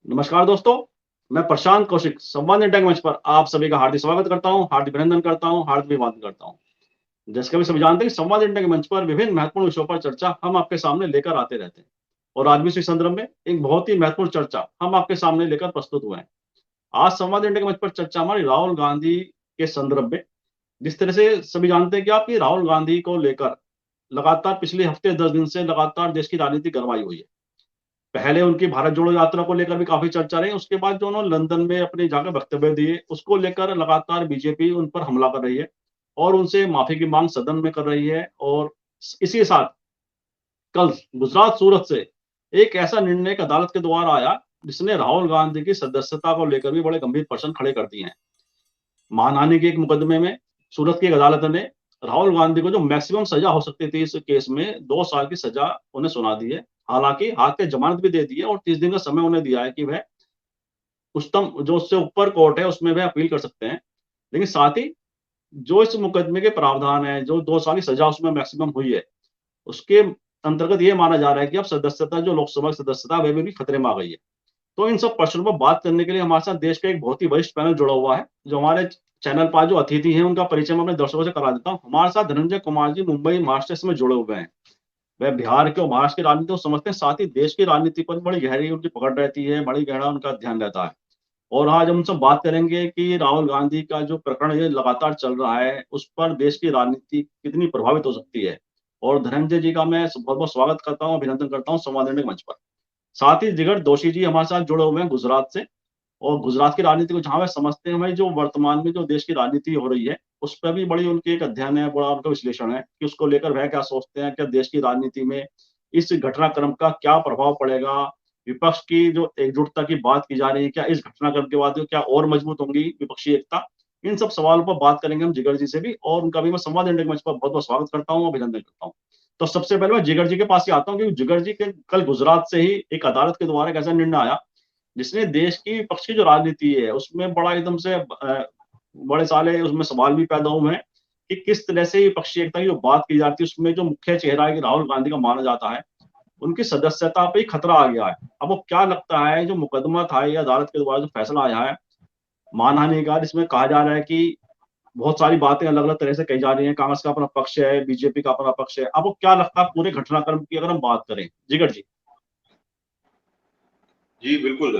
नमस्कार दोस्तों, मैं प्रशांत कौशिक संवाद इंडिया के मंच पर आप सभी का हार्दिक स्वागत करता हूं, हार्दिक अभिनंदन करता हूं, हार्दिक अभिवादन करता हूं। जैसे कि सभी जानते हैं कि संवाद इंडिया के मंच पर विभिन्न महत्वपूर्ण विषयों पर चर्चा हम आपके सामने लेकर आते रहते हैं और आज भी इसी संदर्भ में एक बहुत ही महत्वपूर्ण चर्चा हम आपके सामने लेकर प्रस्तुत हुए हैं। आज संवाद इंडिया के मंच पर चर्चा हमारी राहुल गांधी के संदर्भ में। जिस तरह से सभी जानते हैं कि आपकी राहुल गांधी को लेकर लगातार पिछले हफ्ते 10 दिन से लगातार देश की राजनीति गरमाई हुई है। पहले उनकी भारत जोड़ो यात्रा को लेकर भी काफ़ी चर्चा रही, उसके बाद जो उन्होंने लंदन में अपने जाकर वक्तव्य दिए, उसको लेकर लगातार बीजेपी उन पर हमला कर रही है और उनसे माफ़ी की माँग सदन में कर रही है। और इसी के साथ कल गुजरात सूरत से एक ऐसा निर्णय एक अदालत के द्वारा आया, जिसने राहुल गांधी की सदस्यता को लेकर भी बड़े गंभीर प्रश्न खड़े कर दिए हैं। मानहानि के एक मुकदमे में सूरत की एक अदालत ने राहुल गांधी को जो मैक्सिमम सजा हो सकती थी इस केस में 2 साल की सजा उन्हें सुना दी है। हालाँकि हाथ पे ज़मानत भी दे दी है और 30 दिन का समय उन्हें दिया है कि वह उच्चतम जो उससे ऊपर कोर्ट है उसमें वह अपील कर सकते हैं। लेकिन साथ ही जो इस मुकदमे के प्रावधान हैं, जो 2 साल की सजा उसमें मैक्सिमम हुई है, उसके अंतर्गत ये माना जा रहा है कि अब सदस्यता जो लोकसभा की सदस्यता वह भी खतरे में आ गई है। तो इन सब प्रश्नों पर बात करने के लिए हमारे साथ देश का एक बहुत ही वरिष्ठ पैनल जुड़ा हुआ है, जो हमारे चैनल पर जो अतिथि हैं, उनका परिचय मैं अपने दर्शकों से करा देता हूँ। हमारे साथ धनंजय कुमार जी मुंबई, महाराष्ट्र से इसमें जुड़े हुए हैं। वह बिहार के और महाराष्ट्र की राजनीति को समझते हैं, साथ ही देश की राजनीति पर बड़ी गहरी उनकी पकड़ रहती है, बड़ी गहरा उनका ध्यान रहता है। और आज हम सब बात करेंगे कि राहुल गांधी का जो प्रकरण ये लगातार चल रहा है, उस पर देश की राजनीति कितनी प्रभावित हो सकती है। और धनंजय जी का मैं बहुत-बहुत स्वागत करता हूँ, अभिनंदन करता हूँ संवाद के मंच पर। साथ ही जिगर दोषी जी हमारे साथ जुड़े हुए हैं गुजरात से और गुजरात की राजनीति को जहाँ वे समझते हैं, भाई जो वर्तमान में जो देश की राजनीति हो रही है, उस पर भी बड़ी उनकी एक अध्ययन है, बड़ा उनका विश्लेषण है कि उसको लेकर वह क्या सोचते हैं, क्या देश की राजनीति में इस घटनाक्रम का क्या प्रभाव पड़ेगा? विपक्ष की जो एकजुटता की बात की जा रही है, क्या इस घटनाक्रम के बाद क्या और मजबूत होंगी विपक्षी एकता? इन सब सवालों पर बात करेंगे हम जिगर जी से भी और उनका भी मैं संवाद इंडिया के मंच पर बहुत-बहुत स्वागत करता हूँ, अभिनंदन करता हूँ। तो सबसे पहले मैं जिगर जी के पास ही आता हूँ, क्योंकि जिगर जी के कल गुजरात से ही एक अदालत के द्वारा एक ऐसा निर्णय आया, जिसने देश की विपक्ष की जो राजनीति है, उसमें बड़ा एकदम से बड़े सारे उसमें सवाल भी पैदा हुए हैं कि किस तरह से विपक्षी एकता की जो बात की जाती है, उसमें जो मुख्य चेहरा है कि राहुल गांधी का माना जाता है, उनकी सदस्यता पे ही खतरा आ गया है। अब वो क्या लगता है, जो मुकदमा था या अदालत के द्वारा जो फैसला आया है, मानहानि का, इसमें कहा जा रहा है कि बहुत सारी बातें अलग-अलग तरह से कही जा रही हैं, कांग्रेस का अपना पक्ष है, बीजेपी का अपना पक्ष है। अब वो क्या लगता है पूरे घटनाक्रम की अगर हम बात करें? जिगर जी। जी, बिल्कुल।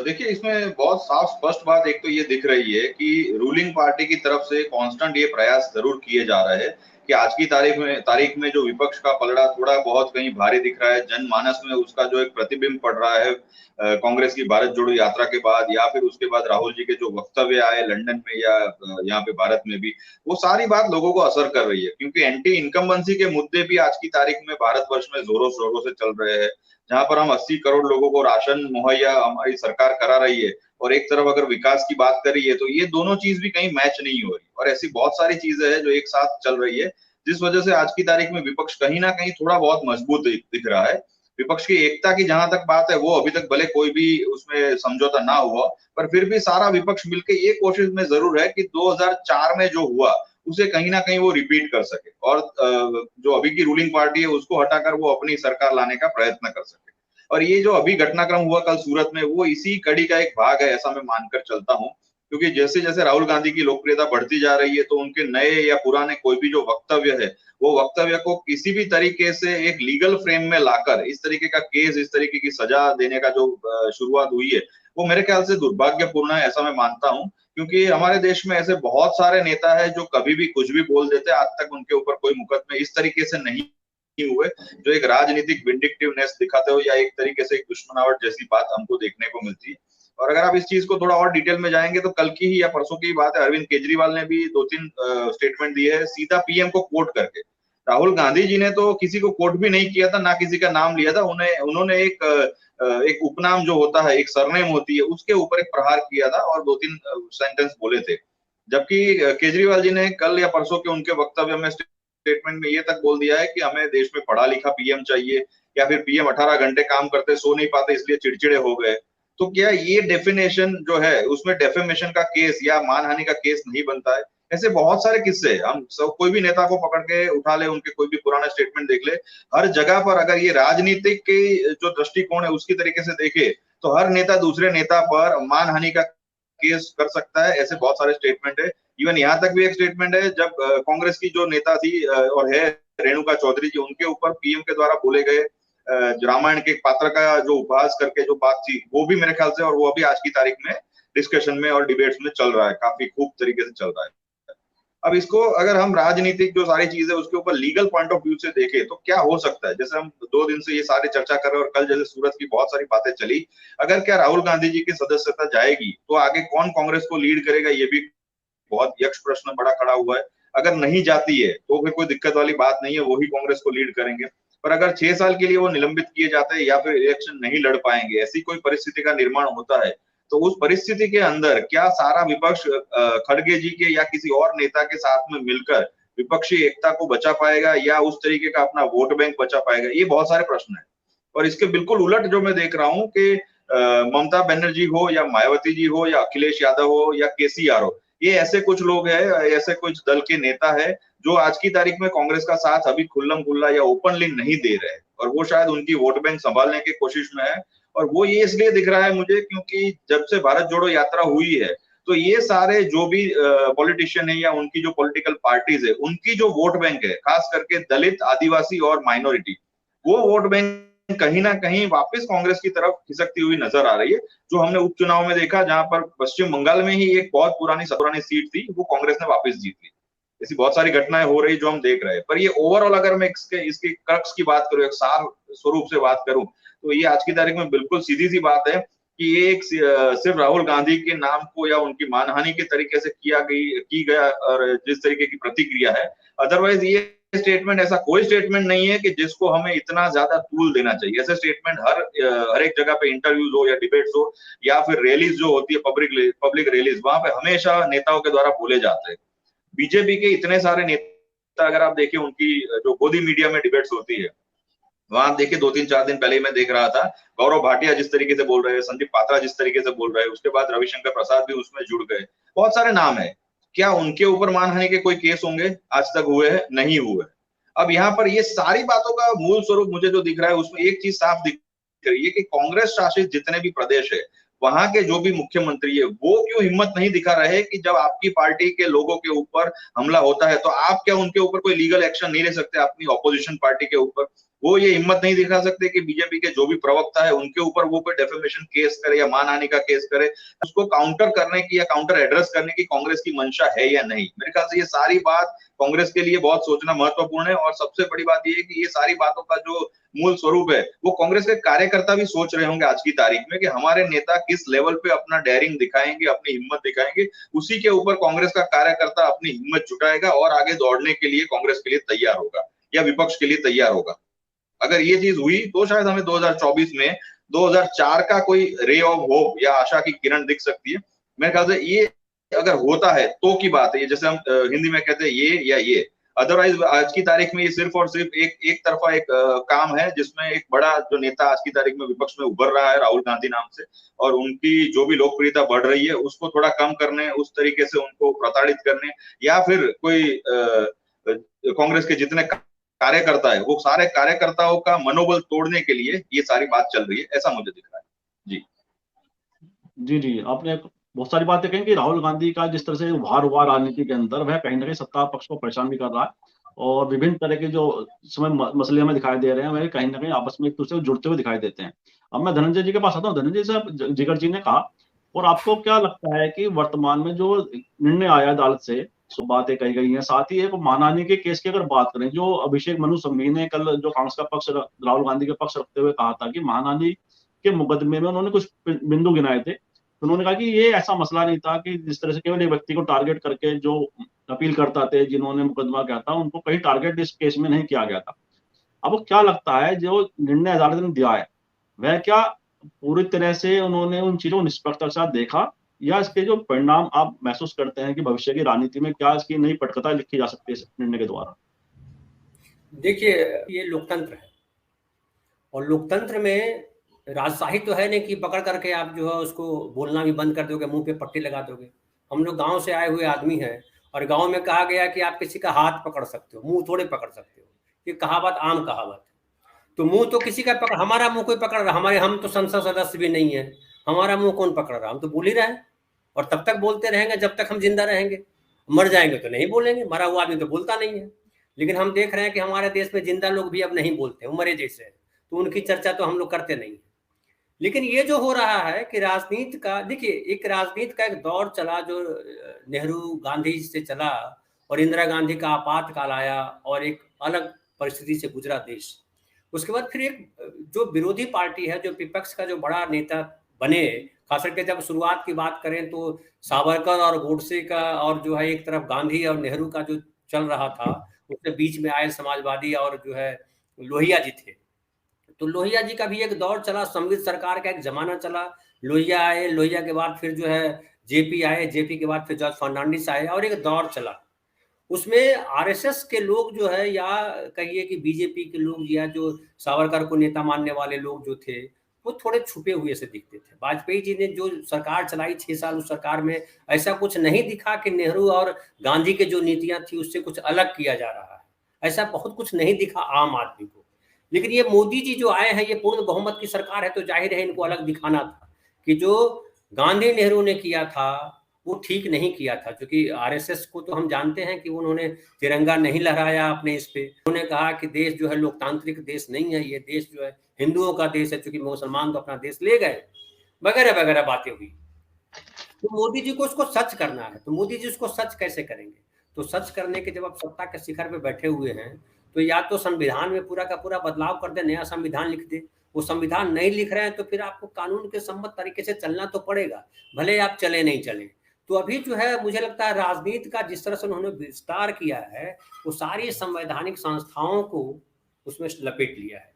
देखिए, इसमें बहुत साफ स्पष्ट बात एक तो ये दिख रही है कि रूलिंग पार्टी की तरफ से कांस्टेंट ये प्रयास ज़रूर किए जा रहे हैं कि आज की तारीख में जो विपक्ष का पलड़ा थोड़ा-बहुत कहीं भारी दिख रहा है, जनमानस में उसका जो एक प्रतिबिंब पड़ रहा है कांग्रेस की भारत जोड़ो यात्रा के बाद या फिर उसके बाद राहुल जी के जो वक्तव्य आए लंदन में या यहाँ पे भारत में भी, वो सारी बात लोगों को असर कर रही है क्योंकि एंटी इनकम्बेंसी के मुद्दे भी आज की तारीख में भारतवर्ष में ज़ोरों-शोरों से चल रहे हैं। जहाँ पर हम 80 करोड़ लोगों को राशन मुहैया हमारी सरकार करा रही है और एक तरफ अगर विकास की बात करी है तो ये दोनों चीज भी कहीं मैच नहीं हो रही और ऐसी बहुत सारी चीजें हैं जो एक साथ चल रही है जिस वजह से आज की तारीख में विपक्ष कहीं ना कहीं थोड़ा बहुत मजबूत दिख रहा है। विपक्ष की एकता की जहां तक बात है वो अभी तक भले कोई भी उसमें समझौता ना हुआ पर फिर भी सारा विपक्ष मिलकर ये कोशिश में जरूर है कि 2004 में जो हुआ उसे कहीं ना कहीं वो रिपीट कर सके और जो अभी की रूलिंग पार्टी है उसको हटाकर वो अपनी सरकार लाने का प्रयत्न कर सके। और ये जो अभी घटनाक्रम हुआ कल सूरत में वो इसी कड़ी का एक भाग है ऐसा मैं मानकर चलता हूँ क्योंकि जैसे जैसे राहुल गांधी की लोकप्रियता बढ़ती जा रही है तो उनके नए या पुराने कोई भी जो वक्तव्य है वो वक्तव्य को किसी भी तरीके से एक लीगल फ्रेम में लाकर इस तरीके का केस इस तरीके की सजा देने का जो शुरुआत हुई है वो मेरे ख्याल से दुर्भाग्यपूर्ण है ऐसा मैं मानता हूँ क्योंकि हमारे देश में ऐसे बहुत सारे नेता है जो कभी भी कुछ भी बोल देते आज तक उनके ऊपर कोई मुकदमे इस तरीके से नहीं हुए जो एक राजनीतिक विंडिक्टिवनेस दिखाते हो या एक तरीके से एक दुश्मनावट जैसी बात हमको देखने को मिलती है। और अगर आप इस चीज को थोड़ा और डिटेल में जाएंगे तो कल की ही या परसों की ही बात है अरविंद केजरीवाल ने भी 2-3 स्टेटमेंट दिए है सीधा पीएम को कोट करके। राहुल गांधी जी ने तो किसी को कोट भी नहीं किया था ना किसी का नाम लिया था उन्हें उन्होंने एक उपनाम जो होता है एक सरनेम होती है उसके ऊपर एक प्रहार किया था और 2-3 सेंटेंस बोले थे। जबकि केजरीवाल जी ने कल या परसों के उनके वक्तव्य में स्टेटमेंट में ये तक बोल दिया है कि हमें देश में पढ़ा लिखा पीएम चाहिए या फिर पीएम 18 घंटे काम करते सो नहीं पाते इसलिए चिड़चिड़े हो गए। तो क्या ये डेफिनेशन जो है उसमें डेफेमेशन का केस या मानहानि का केस नहीं बनता है? ऐसे बहुत सारे किस्से हम सब कोई भी नेता को पकड़ के उठा ले उनके कोई भी पुराना स्टेटमेंट देख ले हर जगह पर अगर ये राजनीतिक के जो दृष्टिकोण है उसकी तरीके से देखे तो हर नेता दूसरे नेता पर मानहानि का केस कर सकता है। ऐसे बहुत सारे स्टेटमेंट है। इवन यहाँ तक भी एक स्टेटमेंट है, जब कांग्रेस की जो नेता थी और है रेणुका चौधरी जी, उनके ऊपर पीएम के द्वारा बोले गए रामायण के पात्र का जो उपहास करके जो बात थी, वो भी मेरे ख्याल से, और वो अभी आज की तारीख में डिस्कशन में और डिबेट्स में चल रहा है, काफी खूब तरीके से चल रहा है। अब इसको अगर हम राजनीतिक जो सारी चीजें उसके ऊपर लीगल पॉइंट ऑफ व्यू से देखें तो क्या हो सकता है, जैसे हम 2 दिन से ये सारी चर्चा कर रहे हैं और कल जैसे सूरत की बहुत सारी बातें चली, अगर क्या राहुल गांधी जी की सदस्यता जाएगी तो आगे कौन कांग्रेस को लीड करेगा, ये भी बहुत यक्ष प्रश्न बड़ा खड़ा हुआ है। अगर नहीं जाती है तो फिर कोई दिक्कत वाली बात नहीं है, वो ही कांग्रेस को लीड करेंगे। पर अगर 6 साल के लिए वो निलंबित किए जाते हैं या फिर इलेक्शन नहीं लड़ पाएंगे, ऐसी कोई परिस्थिति का निर्माण होता है, तो उस परिस्थिति के अंदर क्या सारा विपक्ष खड़गे जी के या किसी और नेता के साथ में मिलकर विपक्षी एकता को बचा पाएगा या उस तरीके का अपना वोट बैंक बचा पाएगा, ये बहुत सारे प्रश्न है। और इसके बिल्कुल उलट जो मैं देख रहा हूँ कि ममता बनर्जी हो या मायावती जी हो या अखिलेश यादव हो या केसीआर हो, ये ऐसे कुछ लोग हैं, ऐसे कुछ दल के नेता है जो आज की तारीख में कांग्रेस का साथ अभी खुल्लम खुल्ला या ओपनली नहीं दे रहे, और वो शायद उनकी वोट बैंक संभालने की कोशिश में है। और वो ये इसलिए दिख रहा है मुझे क्योंकि जब से भारत जोड़ो यात्रा हुई है, तो ये सारे जो भी पॉलिटिशियन है या उनकी जो पॉलिटिकल पार्टीज है, उनकी जो वोट बैंक है, खास करके दलित, आदिवासी और माइनॉरिटी, वो वोट बैंक कहीं ना कहीं वापस कांग्रेस की तरफ खिसकती हुई नजर आ रही है। जो हमने उपचुनाव में देखा, जहां पर पश्चिम बंगाल में ही एक बहुत पुरानी सीट थी, वो कांग्रेस ने वापस जीत ली। ऐसी बहुत सारी घटनाएं हो रही जो हम देख रहे हैं। पर ये ओवरऑल अगर मैं इसकी क्रक्स की बात करूं, एक सार स्वरूप से बात करूं, तो ये आज की तारीख में बिल्कुल सीधी सी बात है कि ये एक सिर्फ राहुल गांधी के नाम को या उनकी मानहानि के तरीके से की गया और जिस तरीके की प्रतिक्रिया है, अदरवाइज ये स्टेटमेंट ऐसा कोई स्टेटमेंट नहीं है कि जिसको हमें इतना ज्यादा तूल देना चाहिए। ऐसे स्टेटमेंट हर एक जगह पे इंटरव्यूज हो या डिबेट्स हो या फिर रैलीज जो होती है, पब्लिक रैलीज, वहां पे हमेशा नेताओं के द्वारा बोले जाते हैं। बीजेपी के इतने सारे नेता अगर आप देखें, उनकी जो गोदी मीडिया में डिबेट्स होती है, वहां देखिए 2-3-4 दिन पहले ही मैं देख रहा था, गौरव भाटिया जिस तरीके से बोल रहे हैं, संदीप पात्रा जिस तरीके से बोल रहे हैं, उसके बाद रविशंकर प्रसाद भी उसमें जुड़ गए, बहुत सारे नाम है। क्या उनके ऊपर मानहानि के कोई केस होंगे? आज तक हुए हैं? नहीं हुए। अब यहाँ पर ये सारी बातों का मूल स्वरूप मुझे जो दिख रहा है, उसमें एक चीज साफ दिख रही है कि कांग्रेस शासित जितने भी प्रदेश है, वहां के जो भी मुख्यमंत्री है, वो क्यों हिम्मत नहीं दिखा रहे कि जब आपकी पार्टी के लोगों के ऊपर हमला होता है तो आप क्या उनके ऊपर कोई लीगल एक्शन नहीं ले सकते अपनी ऑपोजिशन पार्टी के ऊपर? वो ये हिम्मत नहीं दिखा सकते कि बीजेपी के जो भी प्रवक्ता है उनके ऊपर वो कोई डेफेमेशन केस करे या मानहानि का केस करे, उसको काउंटर करने की या काउंटर एड्रेस करने की कांग्रेस की मंशा है या नहीं? मेरे ख्याल से ये सारी बात कांग्रेस के लिए बहुत सोचना महत्वपूर्ण है। और सबसे बड़ी बात यह है कि ये सारी बातों का जो मूल स्वरूप है, वो कांग्रेस के कार्यकर्ता भी सोच रहे होंगे आज की तारीख में कि हमारे नेता किस लेवल पे अपना डेयरिंग दिखाएंगे, अपनी हिम्मत दिखाएंगे, उसी के ऊपर कांग्रेस का कार्यकर्ता अपनी हिम्मत जुटाएगा और आगे दौड़ने के लिए कांग्रेस के लिए तैयार होगा या विपक्ष के लिए तैयार होगा। अगर ये चीज हुई तो शायद हमें 2024 में 2004 का कोई रे ऑफ होप या आशा की किरण दिख सकती है। मेरे ख्याल से ये अगर होता है तो की बात है, ये जैसे हम हिंदी में कहते हैं ये या ये। अदरवाइज आज की तारीख में ये सिर्फ और सिर्फ एक तरफा एक काम है, जिसमें एक बड़ा जो नेता आज की तारीख में विपक्ष में उभर रहा है राहुल गांधी नाम से, और उनकी जो भी लोकप्रियता बढ़ रही है उसको थोड़ा कम करने, उस तरीके से उनको प्रताड़ित करने, या फिर कोई कांग्रेस के जितने कार्यकर्ता है वो सारे कार्यकर्ताओं का मनोबल तोड़ने के लिए ये सारी बात चल रही है, ऐसा मुझे दिख रहा है। जी जी जी, आपने बहुत सारी बातें कही कि राहुल गांधी का जिस तरह से उभार हुआ राजनीति के अंदर, वह कहीं ना कहीं सत्ता पक्ष को परेशान भी कर रहा है, और विभिन्न तरह के जो समय मसले हमें दिखाई दे रहे हैं, वह कहीं ना कहीं आपस में एक दूसरे को जुड़ते हुए दिखाई देते हैं। अब मैं धनंजय जी के पास आता हूँ। धनंजय साहब, जिगर जी ने कहा, और आपको क्या लगता है कि वर्तमान में जो निर्णय आया अदालत से, सो बातें कही गई हैं, साथ ही एक मानहानि के केस की अगर बात करें, जो अभिषेक मनु सिंघवी ने कल जो कांग्रेस का पक्ष राहुल गांधी के पक्ष रखते हुए कहा था कि मानहानि के मुकदमे में उन्होंने कुछ बिंदु गिनाए थे, तो उन्होंने कहा कि ये ऐसा मसला नहीं था कि जिस तरह से केवल एक व्यक्ति को टारगेट करके जो अपील करता थे, जिन्होंने मुकदमा किया था, उनको कहीं टारगेट इस केस में नहीं किया गया था। अब क्या लगता है जो निर्णय अदालत ने दिया है, वह क्या पूरी तरह से उन्होंने उन चीजों को निष्पक्षता के साथ देखा, या इसके जो परिणाम आप महसूस करते हैं कि भविष्य की राजनीति में क्या इसकी नई पटकथा लिखी जा सकती है इस निर्णय के द्वारा? देखिए, ये लोकतंत्र है, और लोकतंत्र में राजशाही तो है नहीं कि पकड़ करके आप जो है उसको बोलना भी बंद कर दोगे, मुंह पे पट्टी लगा दोगे। हम लोग गांव से आए हुए आदमी हैं, और गांव में कहा गया कि आप किसी का हाथ पकड़ सकते हो, मुंह थोड़े पकड़ सकते हो। ये कहावत आम कहावत है। तो मुंह तो किसी का पकड़, हमारा मुंह कोई पकड़ रहा, हमारे, हम तो संसद सदस्य भी नहीं है, हमारा मुंह कौन पकड़ रहा, हम तो बोल ही रहे हैं और तब तक बोलते रहेंगे जब तक हम जिंदा रहेंगे। मर जाएंगे तो नहीं बोलेंगे, मरा हुआ आदमी तो बोलता नहीं है। लेकिन हम देख रहे हैं कि हमारे देश में जिंदा लोग भी अब नहीं बोलते, मरे जैसे, तो उनकी चर्चा तो हम लोग करते नहीं। लेकिन ये जो हो रहा है कि राजनीति का, देखिए एक राजनीति का एक दौर चला जो नेहरू गांधी से चला और इंदिरा गांधी का आपातकाल आया और एक अलग परिस्थिति से गुजरा देश। उसके बाद फिर एक जो विरोधी पार्टी है, जो विपक्ष का जो बड़ा नेता बने, खास करके जब शुरुआत की बात करें तो सावरकर और गोडसे का, और जो है एक तरफ गांधी और नेहरू का जो चल रहा था, उसके बीच में आए समाजवादी और जो है लोहिया जी थे। तो लोहिया जी का भी एक दौर चला, संवित सरकार का एक जमाना चला। लोहिया आए, लोहिया के बाद फिर जो है जेपी आए, जेपी के बाद फिर जॉर्ज फर्नांडिस आए और एक दौर चला। उसमें आरएसएस के लोग जो है, या कहिए कि बीजेपी के लोग, या जो सावरकर को नेता मानने वाले लोग जो थे, वो थोड़े छुपे हुए से दिखते थे। वाजपेयी जी ने जो सरकार चलाई 6 साल, उस सरकार में ऐसा कुछ नहीं दिखा कि नेहरू और गांधी के जो नीतियां थी उससे कुछ अलग किया जा रहा है, ऐसा बहुत कुछ नहीं दिखा आम आदमी को। लेकिन ये मोदी जी जो आए हैं, ये पूर्ण बहुमत की सरकार है, तो जाहिर है इनको अलग दिखाना था कि जो गांधी नेहरू ने किया था वो ठीक नहीं किया था। क्योंकि आरएसएस को तो हम जानते हैं कि उन्होंने तिरंगा नहीं लहराया अपने इस पे, उन्होंने कहा कि देश जो है लोकतांत्रिक देश नहीं है, ये देश जो है हिंदुओं का देश है, क्योंकि मुसलमान तो अपना देश ले गए, वगैरह वगैरह बातें हुई। तो मोदी जी को उसको सच करना है, तो मोदी जी उसको सच कैसे करेंगे? तो सच करने के जब आप सत्ता के शिखर पे बैठे हुए हैं, तो या तो संविधान में पूरा का पूरा बदलाव कर दे, नया संविधान लिख दे। वो संविधान नहीं लिख रहे हैं तो फिर आपको कानून के सम्मत तरीके से चलना तो पड़ेगा, भले आप चले नहीं चले। तो अभी जो है मुझे लगता है राजनीति का जिस तरह से उन्होंने विस्तार किया है, वो सारी संवैधानिक संस्थाओं को उसमें लपेट लिया है।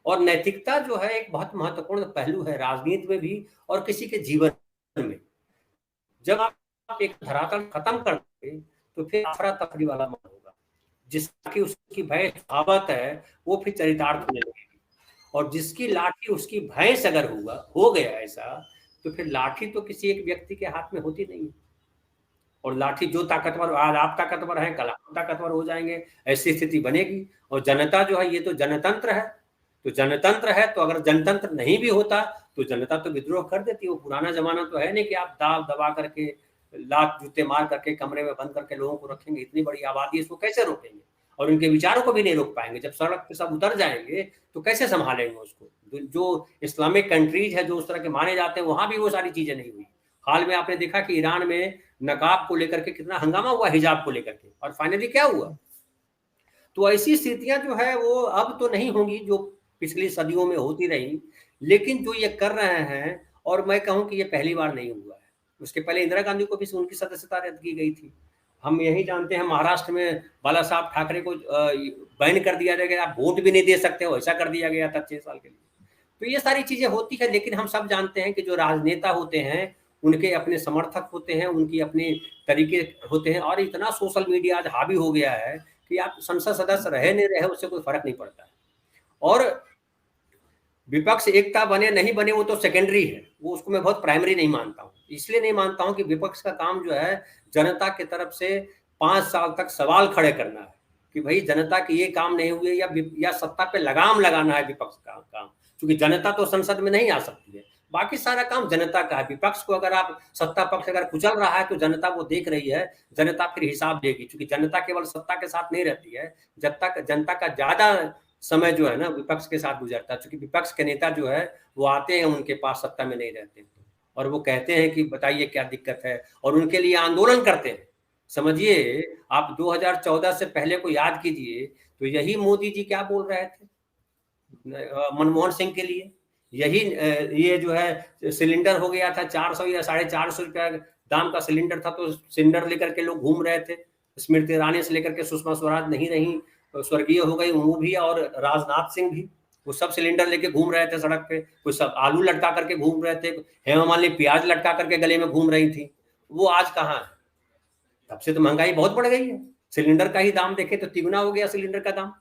और नैतिकता जो है एक बहुत महत्वपूर्ण पहलू है राजनीति में भी और किसी के जीवन में। जब आप एक धरातल खत्म कर देंगे तो फिर अफरा तफरी वाला माहौल होगा, जिसकी उसकी भैंस कहावत है वो फिर चरितार्थ होने लगेगी। और जिसकी लाठी उसकी भैंस अगर हो गया ऐसा, तो फिर लाठी तो किसी एक व्यक्ति के हाथ में होती नहीं है। और लाठी जो ताकतवर, आज आप ताकतवर हैं, कल आप ताकतवर हो जाएंगे, ऐसी स्थिति बनेगी। और जनता जो है, ये तो जनतंत्र है, तो जनतंत्र है, तो अगर जनतंत्र नहीं भी होता तो जनता तो विद्रोह कर देती। वो पुराना जमाना तो है नहीं कि आप दाब दबा करके, लात जूते मार करके कमरे में बंद करके लोगों को रखेंगे। इतनी बड़ी आबादी, इसको कैसे रोकेंगे? और उनके विचारों को भी नहीं रोक पाएंगे। जब सड़क पे सब उतर जाएंगे तो कैसे संभालेंगे उसको? जो इस्लामिक कंट्रीज है जो उस तरह के माने जाते हैं, वहां भी वो सारी चीजें नहीं हुई। हाल में आपने देखा कि ईरान में नकाब को लेकर के कितना हंगामा हुआ, हिजाब को लेकर के, और फाइनली क्या हुआ? तो ऐसी स्थितियां जो है वो अब तो नहीं होंगी जो पिछली सदियों में होती रही, लेकिन जो ये कर रहे हैं, और मैं कहूं कि ये पहली बार नहीं हुआ है। उसके पहले इंदिरा गांधी को भी उनकी सदस्यता रद्द की गई थी। हम यही जानते हैं महाराष्ट्र में बाला साहब ठाकरे को बैन कर दिया गया, आप वोट भी नहीं दे सकते हो, ऐसा कर दिया गया था 6 साल के लिए। तो ये सारी चीजें होती है। लेकिन हम सब जानते हैं कि जो राजनेता होते हैं उनके अपने समर्थक होते हैं, उनकी अपने तरीके होते हैं। और इतना सोशल मीडिया आज हावी हो गया है कि आप संसद सदस्य रहे नहीं रहे उससे कोई फर्क नहीं पड़ता है। और विपक्ष एकता बने नहीं बने वो तो सेकेंडरी है, वो उसको मैं बहुत प्राइमरी नहीं मानता हूँ। इसलिए नहीं मानता हूँ कि विपक्ष का काम जो है जनता की तरफ से 5 साल तक सवाल खड़े करना है कि भाई जनता के ये काम नहीं हुए, या सत्ता पे लगाम लगाना है विपक्ष का काम। क्योंकि जनता तो संसद में नहीं आ सकती है, बाकी सारा काम जनता का है। विपक्ष को अगर आप, सत्ता पक्ष अगर कुचल रहा है तो जनता वो देख रही है, जनता फिर हिसाब देगी। क्योंकि जनता केवल सत्ता के साथ नहीं रहती है, जब तक जनता का ज्यादा समय जो है ना विपक्ष के साथ गुजरता है। क्योंकि विपक्ष के नेता जो है वो आते हैं, उनके पास सत्ता में नहीं रहते, और वो कहते हैं कि बताइए क्या दिक्कत है, और उनके लिए आंदोलन करते हैं। समझिए आप 2014 से पहले को याद कीजिए तो यही मोदी जी क्या बोल रहे थे मनमोहन सिंह के लिए, यही ये जो है सिलेंडर हो गया था 400 या 450 रुपया दाम का सिलेंडर था, तो सिलेंडर लेकर के लोग घूम रहे थे। स्मृति ईरानी से लेकर के सुषमा स्वराज नहीं रही, स्वर्गीय हो गई वो भी, और राजनाथ सिंह भी, वो सब सिलेंडर लेके घूम रहे थे सड़क पे। कोई सब आलू लटका करके घूम रहे थे, हेमा मालिनी प्याज लटका करके गले में घूम रही थी। वो आज कहाँ है? तब से तो महंगाई बहुत बढ़ गई है। सिलेंडर का ही दाम देखे तो तिगुना हो गया सिलेंडर का दाम।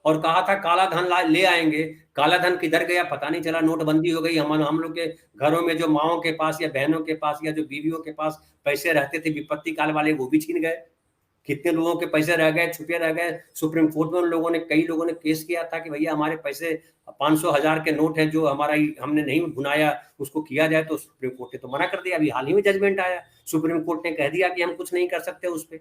और कहा था काला धन ले आएंगे, काला धन किधर गया पता नहीं चला। नोटबंदी हो गई, हम लोग के घरों में जो माओं के पास या बहनों के पास या जो बीवियों के पास पैसे रहते थे विपत्ति काल वाले, वो भी छीन गए। कितने लोगों के पैसे रह गए, छुपे रह गए। सुप्रीम कोर्ट में उन लोगों ने, कई लोगों ने केस किया था कि भैया हमारे पैसे 500,000 के नोट है जो हमने नहीं भुनाया, उसको किया जाए। तो सुप्रीम कोर्ट ने तो मना कर दिया। अभी हाल ही में जजमेंट आया, सुप्रीम कोर्ट ने कह दिया कि हम कुछ नहीं कर सकते उस पर।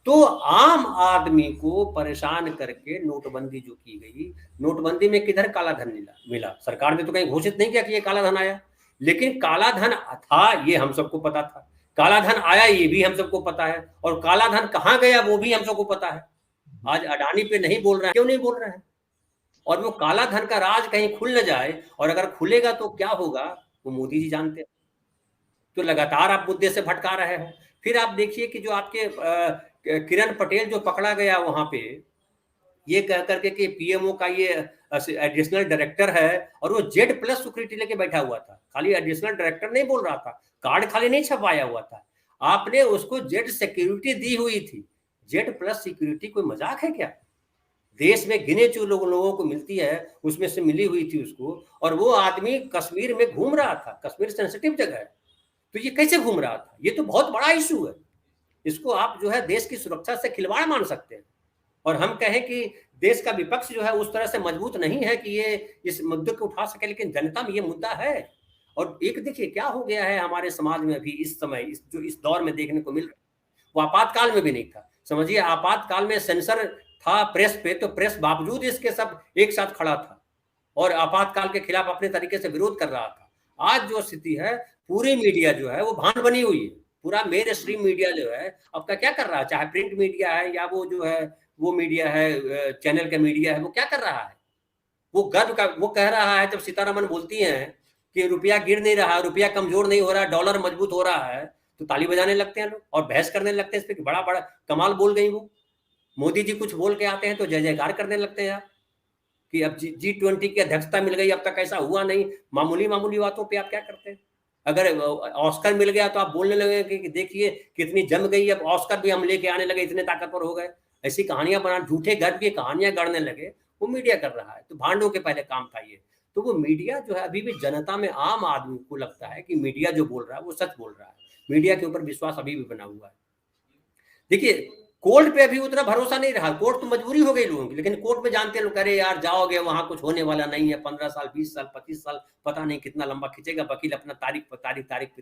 तो आम आदमी को परेशान करके नोटबंदी जो की गई, नोटबंदी में किधर काला धन मिला? सरकार ने तो कहीं घोषित नहीं किया कि ये काला धन आया, लेकिन काला धन था ये हम सबको पता था, काला धन आया ये भी हम सबको पता है, और काला धन कहाँ गया वो भी हम सबको पता है। आज अडानी पे नहीं बोल रहे हैं, क्यों नहीं बोल रहे हैं? और वो काला धन का राज कहीं खुल न जाए, और अगर खुलेगा तो क्या होगा वो मोदी जी जानते हैं। तो लगातार आप मुद्दे से भटका रहे हैं। फिर आप देखिए कि जो आपके किरण पटेल जो पकड़ा गया वहां पे, ये कह करके कि पीएमओ का ये एडिशनल डायरेक्टर है, और वो Z+ सिक्योरिटी लेके बैठा हुआ था। खाली एडिशनल डायरेक्टर नहीं बोल रहा था, कार्ड खाली नहीं छपवाया हुआ था, आपने उसको Z सिक्योरिटी दी हुई थी। Z+ सिक्योरिटी कोई मजाक है क्या? देश में गिने चुने लोगों को मिलती है, उसमें से मिली हुई थी उसको, और वो आदमी कश्मीर में घूम रहा था। कश्मीर सेंसिटिव जगह है, तो ये कैसे घूम रहा था? ये तो बहुत बड़ा इशू है। इसको आप जो है देश की सुरक्षा से खिलवाड़ मान सकते हैं। और हम कहें कि देश का विपक्ष जो है उस तरह से मजबूत नहीं है कि ये इस मुद्दे को उठा सके, लेकिन जनता में ये मुद्दा है। और एक देखिए क्या हो गया है हमारे समाज में अभी इस समय, इस दौर में देखने को मिल रहा है, वो आपातकाल में भी नहीं था। समझिए आपातकाल में सेंसर था प्रेस पे, तो प्रेस बावजूद इसके सब एक साथ खड़ा था और आपातकाल के खिलाफ अपने तरीके से विरोध कर रहा था। आज जो स्थिति है, पूरी मीडिया जो है वो भान बनी हुई है। पूरा मेन स्ट्रीम मीडिया जो है अब का क्या कर रहा है, चाहे प्रिंट मीडिया है या वो जो है वो मीडिया है, चैनल का मीडिया है, वो क्या कर रहा है? वो गर्व का वो कह रहा है, जब सीतारमन बोलती हैं कि रुपया गिर नहीं रहा, रुपया कमजोर नहीं हो रहा, डॉलर मजबूत हो रहा है, तो ताली बजाने लगते हैं लोग और बहस करने लगते हैं इस पर, बड़ा बड़ा कमाल बोल गई वो। मोदी जी कुछ बोल के आते हैं तो जय जयकार करने लगते हैं आप कि अब G20 की अध्यक्षता मिल गई, अब तक ऐसा हुआ नहीं। मामूली मामूली बातों पे आप क्या करते हैं? अगर ऑस्कर मिल गया तो आप बोलने लगे कि देखिए कितनी जम गई, अब ऑस्कर भी हम लेके आने लगे, इतने ताकतवर हो गए। ऐसी कहानियां बना, झूठे गर्व की कहानियां गढ़ने लगे, वो मीडिया कर रहा है। तो भांडों के पहले काम था ये। तो वो मीडिया जो है अभी भी जनता में, आम आदमी को लगता है कि मीडिया जो बोल रहा है वो सच बोल रहा है। मीडिया के ऊपर विश्वास अभी भी बना हुआ है। देखिए कोर्ट पे अभी उतना भरोसा नहीं रहा, कोर्ट तो मजबूरी हो गई लोगों की, लेकिन कोर्ट में जानते लोग, अरे यार जाओगे वहां कुछ होने वाला नहीं है, 15 साल 20 साल 25 साल पता नहीं कितना लंबा खींचेगा, वकील अपना तारीख पे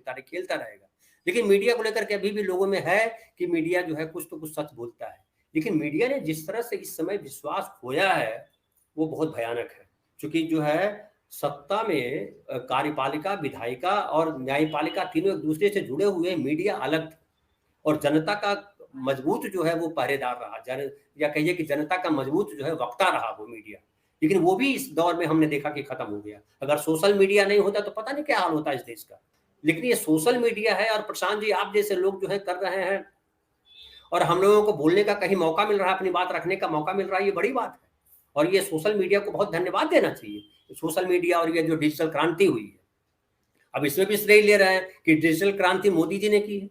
तारीख खेलता रहेगा। लेकिन मीडिया को लेकर के अभी भी लोगों में है कि मीडिया जो है कुछ तो कुछ सच बोलता है। लेकिन मीडिया ने जिस तरह से इस समय विश्वास खोया है वो बहुत भयानक है। क्योंकि जो है सत्ता में कार्यपालिका, विधायिका और न्यायपालिका तीनों एक दूसरे से जुड़े हुए, मीडिया अलग थे और जनता का मजबूत जो है वो पहरेदार रहा, या कहिए कि जनता का मजबूत जो है वक्ता रहा वो मीडिया। लेकिन वो भी इस दौर में हमने देखा कि खत्म हो गया। अगर सोशल मीडिया नहीं होता तो पता नहीं क्या हाल होता इस देश का। लेकिन ये सोशल मीडिया है, और प्रशांत जी आप जैसे लोग जो है कर रहे हैं, और हम लोगों को बोलने का कहीं मौका मिल रहा है, अपनी बात रखने का मौका मिल रहा है, ये बड़ी बात है। और ये सोशल मीडिया को बहुत धन्यवाद देना चाहिए। सोशल मीडिया और ये जो डिजिटल क्रांति हुई है, अब इसमें भी श्रेय ले रहे हैं कि डिजिटल क्रांति मोदी जी ने की है।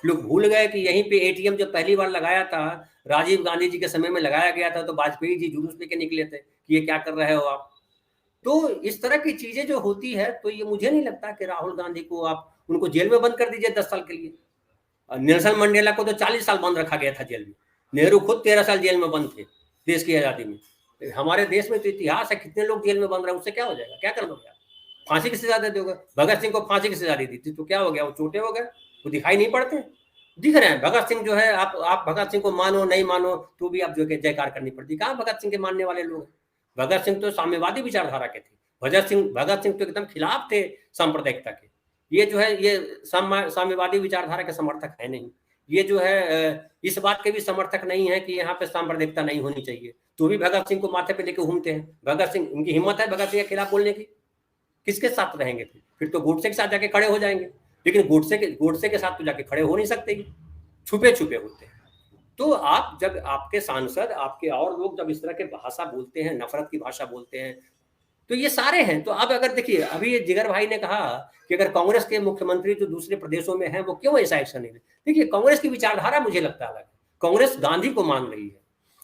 लोग भूल गए कि यहीं पे एटीएम जब पहली बार लगाया था, राजीव गांधी जी के समय में लगाया गया था, तो वाजपेयी जी जुलूस लेके निकले थे कि ये क्या कर रहे हो आप। तो इस तरह की चीजें जो होती है, तो ये मुझे नहीं लगता कि राहुल गांधी को आप उनको जेल में बंद कर दीजिए 10 साल के लिए। नेल्सन मंडेला को तो 40 साल बंद रखा गया था जेल में। नेहरू खुद 13 साल जेल में बंद थे देश की आजादी में। हमारे देश में तो इतिहास है, कितने लोग जेल में बंद रहे, उससे क्या हो जाएगा? क्या कर लोगे आप? फांसी की सजा दे दोगे? भगत सिंह को फांसी की सजा दी थी तो क्या हो गया? वो छोटे हो गए, वो दिखाई नहीं पड़ते? दिख रहे हैं। भगत सिंह जो है, आप भगत सिंह को मानो नहीं मानो तो भी आप जो है जयकार करनी पड़ती। कहाँ भगत सिंह के मानने वाले लोग? भगत सिंह तो साम्यवादी विचारधारा के थे। भगत सिंह तो एकदम खिलाफ थे सांप्रदायिकता के। ये जो है ये साम्यवादी विचारधारा के समर्थक है नहीं। ये जो है इस बात के भी समर्थक नहीं है कि यहाँ पे सांप्रदायिकता नहीं होनी चाहिए, तो भी भगत सिंह को माथे पे लेके घूमते हैं। भगत सिंह, उनकी हिम्मत है भगत सिंह के खिलाफ बोलने की? किसके साथ रहेंगे? फिर तो गोडसे के साथ जाके खड़े हो जाएंगे। लेकिन गोडसे के साथ तो जाके खड़े हो नहीं सकते, छुपे छुपे होते हैं। तो आप जब आपके सांसद, आपके और लोग जब इस तरह के भाषा बोलते हैं, नफरत की भाषा बोलते हैं, तो ये सारे हैं। तो अब अगर देखिए, अभी जिगर भाई ने कहा कि अगर कांग्रेस के मुख्यमंत्री जो दूसरे प्रदेशों में हैं वो क्यों ऐसा एक्शन नहीं ले। देखिए कांग्रेस की विचारधारा मुझे लगता है अलग है। कांग्रेस गांधी को मान रही है,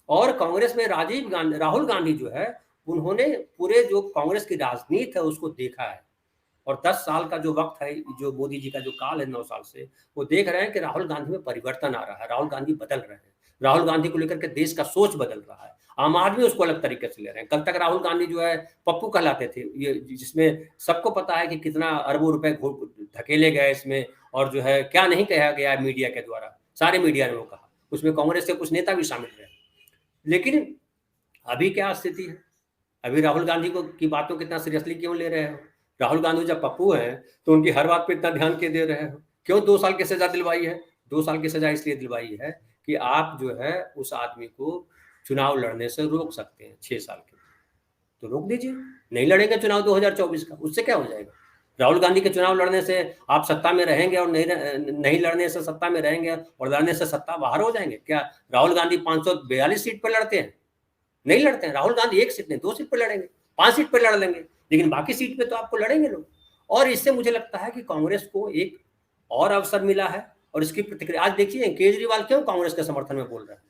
और कांग्रेस में राहुल गांधी जो है, उन्होंने पूरे जो कांग्रेस की राजनीति है उसको देखा है। और 10 साल का जो वक्त है, जो मोदी जी का जो काल है 9 साल से, वो देख रहे हैं कि राहुल गांधी में परिवर्तन आ रहा है, राहुल गांधी बदल रहे हैं, राहुल गांधी को लेकर के देश का सोच बदल रहा है, आम आदमी उसको अलग तरीके से ले रहे हैं। कल तक राहुल गांधी जो है पप्पू कहलाते थे, ये जिसमें सबको पता है कि कितना अरबों रुपए धकेले गए इसमें, और जो है क्या नहीं कहा गया मीडिया के द्वारा, सारे मीडिया ने वो कहा, उसमें कांग्रेस के कुछ नेता भी शामिल रहे। लेकिन अभी क्या स्थिति है? अभी राहुल गांधी को की बातों को इतना सीरियसली क्यों ले रहे हो? राहुल गांधी जब पप्पू है तो उनकी हर बात पे इतना ध्यान क्यों दे रहे हो? क्यों 2 साल की सजा दिलवाई है? 2 साल की सजा इसलिए दिलवाई है कि आप जो है उस आदमी को चुनाव लड़ने से रोक सकते हैं 6 साल के, तो रोक दीजिए। नहीं लड़ेंगे चुनाव 2024 का, उससे क्या हो जाएगा? राहुल गांधी के चुनाव लड़ने से आप सत्ता में रहेंगे, और नहीं लड़ने से सत्ता में रहेंगे, और लड़ने से सत्ता बाहर हो जाएंगे क्या? राहुल गांधी 542 सीट पर लड़ते हैं? नहीं लड़ते हैं। राहुल गांधी 1 सीट नहीं 2 सीट पर लड़ेंगे, 5 सीट पर लड़ लेंगे, लेकिन बाकी सीट पे तो आपको लड़ेंगे लोग। और इससे मुझे लगता है कि कांग्रेस को एक और अवसर मिला है, और इसकी प्रतिक्रिया आज देखिए, केजरीवाल क्यों कांग्रेस के समर्थन में बोल रहा है?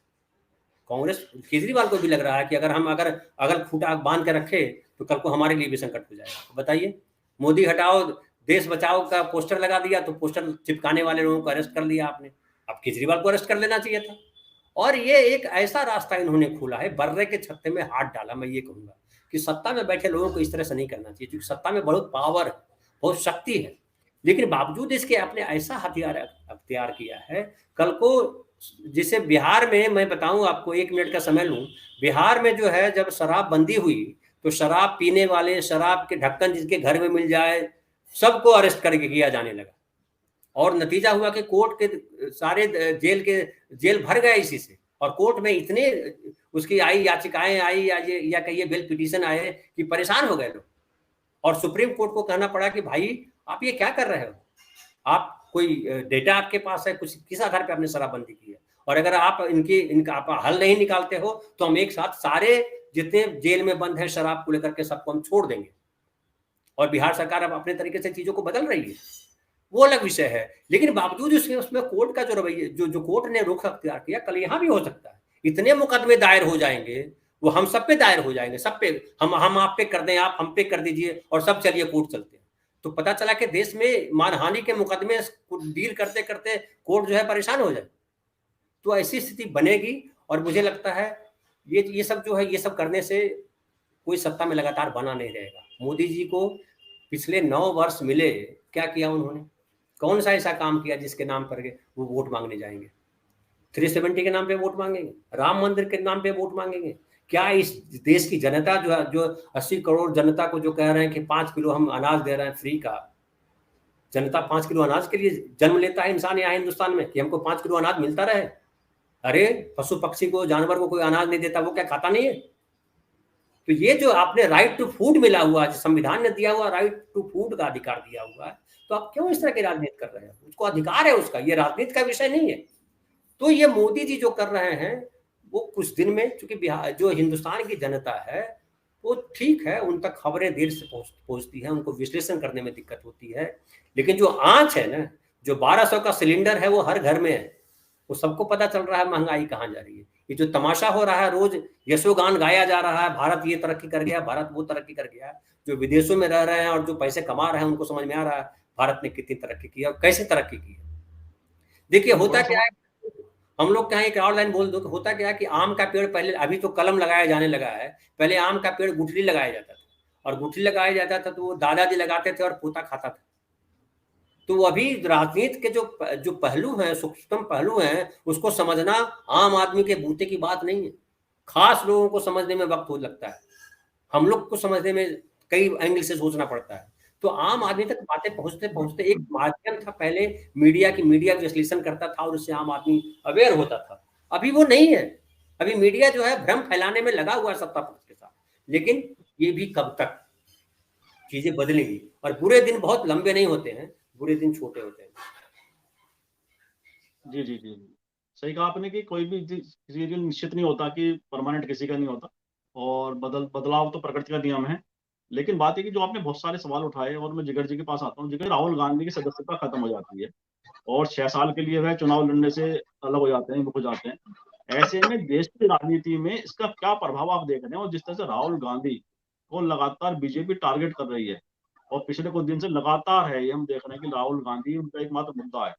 कांग्रेस, केजरीवाल को भी लग रहा है कि अगर हम अगर खूंटा बांध के रखे तो कल को हमारे लिए भी संकट हो जाएगा। तो बताइए, मोदी हटाओ देश बचाओ का पोस्टर लगा दिया, तो पोस्टर चिपकाने वाले लोगों को अरेस्ट कर लिया आपने, अब केजरीवाल को अरेस्ट कर लेना चाहिए था। और ये एक ऐसा रास्ता इन्होंने खोला है, बर्रे के छत्ते में हाथ डाला। मैं ये कहूंगा कि सत्ता में बैठे लोगों को इस तरह से नहीं करना चाहिए, क्योंकि सत्ता में बहुत पावर है, बहुत शक्ति है, लेकिन बावजूद इसके आपने ऐसा हथियार अख्तियार किया है। कल को जिसे बिहार में मैं बताऊं आपको, 1 मिनट का समय लूं, बिहार में जो है जब शराब बंदी हुई तो शराब पीने वाले, शराब के ढक्कन जिसके घर में मिल जाए सबको अरेस्ट करके किया जाने लगा, और नतीजा हुआ कि कोर्ट के सारे जेल भर गए इसी से, और कोर्ट में इतने उसकी आई याचिकाएं आई, या कहिए बिल पिटीशन आए कि परेशान हो गए लोग, और सुप्रीम कोर्ट को कहना पड़ा कि भाई आप ये क्या कर रहे हो? आप कोई डेटा आपके पास है? कुछ किस आधार पे आपने शराबबंदी की है? और अगर आप इनका आप हल नहीं निकालते हो तो हम एक साथ सारे जितने जेल में बंद है शराब को लेकर के सबको हम छोड़ देंगे। और बिहार सरकार अब अपने तरीके से चीजों को बदल रही है, वो अलग विषय है। लेकिन बावजूद उसमें कोर्ट का जो रवैया, जो कोर्ट ने रुख अख्तियार किया, कल यहाँ भी हो सकता है। इतने मुकदमे दायर हो जाएंगे, वो हम सब पे दायर हो जाएंगे, सब पे, हम आप पे कर दें, आप हम पे कर दीजिए, और सब चलिए कोर्ट चलते हैं। तो पता चला कि देश में मानहानि के मुकदमे डील करते करते कोर्ट जो है परेशान हो जाए, तो ऐसी स्थिति बनेगी। और मुझे लगता है ये सब जो है, ये सब करने से कोई सत्ता में लगातार बना नहीं रहेगा। मोदी जी को पिछले 9 वर्ष मिले, क्या किया उन्होंने? कौन सा ऐसा काम किया जिसके नाम पर वो वोट मांगने जाएंगे? 370 के नाम पे वोट मांगेंगे? राम मंदिर के नाम पे वोट मांगेंगे? क्या इस देश की जनता जो है, जो 80 करोड़ जनता को जो कह रहे हैं कि 5 किलो हम अनाज दे रहे हैं फ्री का, जनता 5 किलो अनाज के लिए जन्म लेता है इंसान यहाँ हिंदुस्तान में कि हमको 5 किलो अनाज मिलता रहे? अरे पशु पक्षी को, जानवर को कोई अनाज नहीं देता, वो क्या खाता नहीं है? तो ये जो आपने राइट टू फूड मिला हुआ, संविधान ने दिया हुआ राइट टू फूड का अधिकार दिया हुआ है, तो आप क्यों इस तरह की राजनीति कर रहे हैं? उसको अधिकार है उसका, ये राजनीति का विषय नहीं है। तो ये मोदी जी जो कर रहे हैं वो कुछ दिन में, चूंकि बिहार जो हिंदुस्तान की जनता है वो ठीक है, उन तक खबरें देर से पहुंचती हैं, उनको विश्लेषण करने में दिक्कत होती है, लेकिन जो आंच है ना, जो 1200 का सिलेंडर है वो हर घर में है, वो सबको पता चल रहा है महंगाई कहाँ जा रही है। ये जो तमाशा हो रहा है, रोज यशोगान गाया जा रहा है, भारत ये तरक्की कर गया, भारत वो तरक्की कर गया, जो विदेशों में रह रहे हैं और जो पैसे कमा रहे हैं उनको समझ में आ रहा है भारत ने कितनी तरक्की की और कैसे तरक्की की है। देखिए होता क्या है, हम लोग क्या एक और लाइन बोल दो, होता क्या है कि आम का पेड़ पहले, अभी तो कलम लगाया जाने लगा है, पहले आम का पेड़ गुठली लगाया जाता था, और गुठली लगाया जाता था तो वो दादाजी लगाते थे और पोता खाता था। तो अभी राजनीति के जो पहलू हैं, सूक्ष्म पहलू हैं, उसको समझना आम आदमी के बूते की बात नहीं है। खास लोगों को समझने में वक्त हो लगता है, हम लोग को समझने में कई एंगल से सोचना पड़ता है। तो आम आदमी तक बातें पहुंचते पहुंचते एक माध्यम था पहले मीडिया विश्लेषण करता था और उससे आम आदमी अवेयर होता था। अभी वो नहीं है, अभी मीडिया जो है भ्रम फैलाने में लगा हुआ है सत्ता पक्ष के साथ। लेकिन ये भी कब तक, चीजें बदलेंगी, और बुरे दिन बहुत लंबे नहीं होते हैं, बुरे दिन छोटे होते हैं। जी जी जी, सही कहा आपने कि कोई भी किसी का निश्चित नहीं होता, कि परमानेंट किसी का नहीं होता, और बदलाव तो प्रकृति का नियम है। लेकिन बात है कि जो आपने बहुत सारे सवाल उठाए, और मैं जिगर जी के पास आता हूँ। जिगर, राहुल गांधी की सदस्यता खत्म हो जाती है और 6 साल के लिए वह चुनाव लड़ने से अलग हो जाते हैं, मुख हो जाते हैं। ऐसे में देश की राजनीति में इसका क्या प्रभाव आप देख रहे हैं? और जिस तरह से राहुल गांधी को लगातार बीजेपी टारगेट कर रही है, और पिछले कुछ दिन से लगातार है, ये हम देख रहे हैं कि राहुल गांधी उनका एकमात्र मुद्दा है।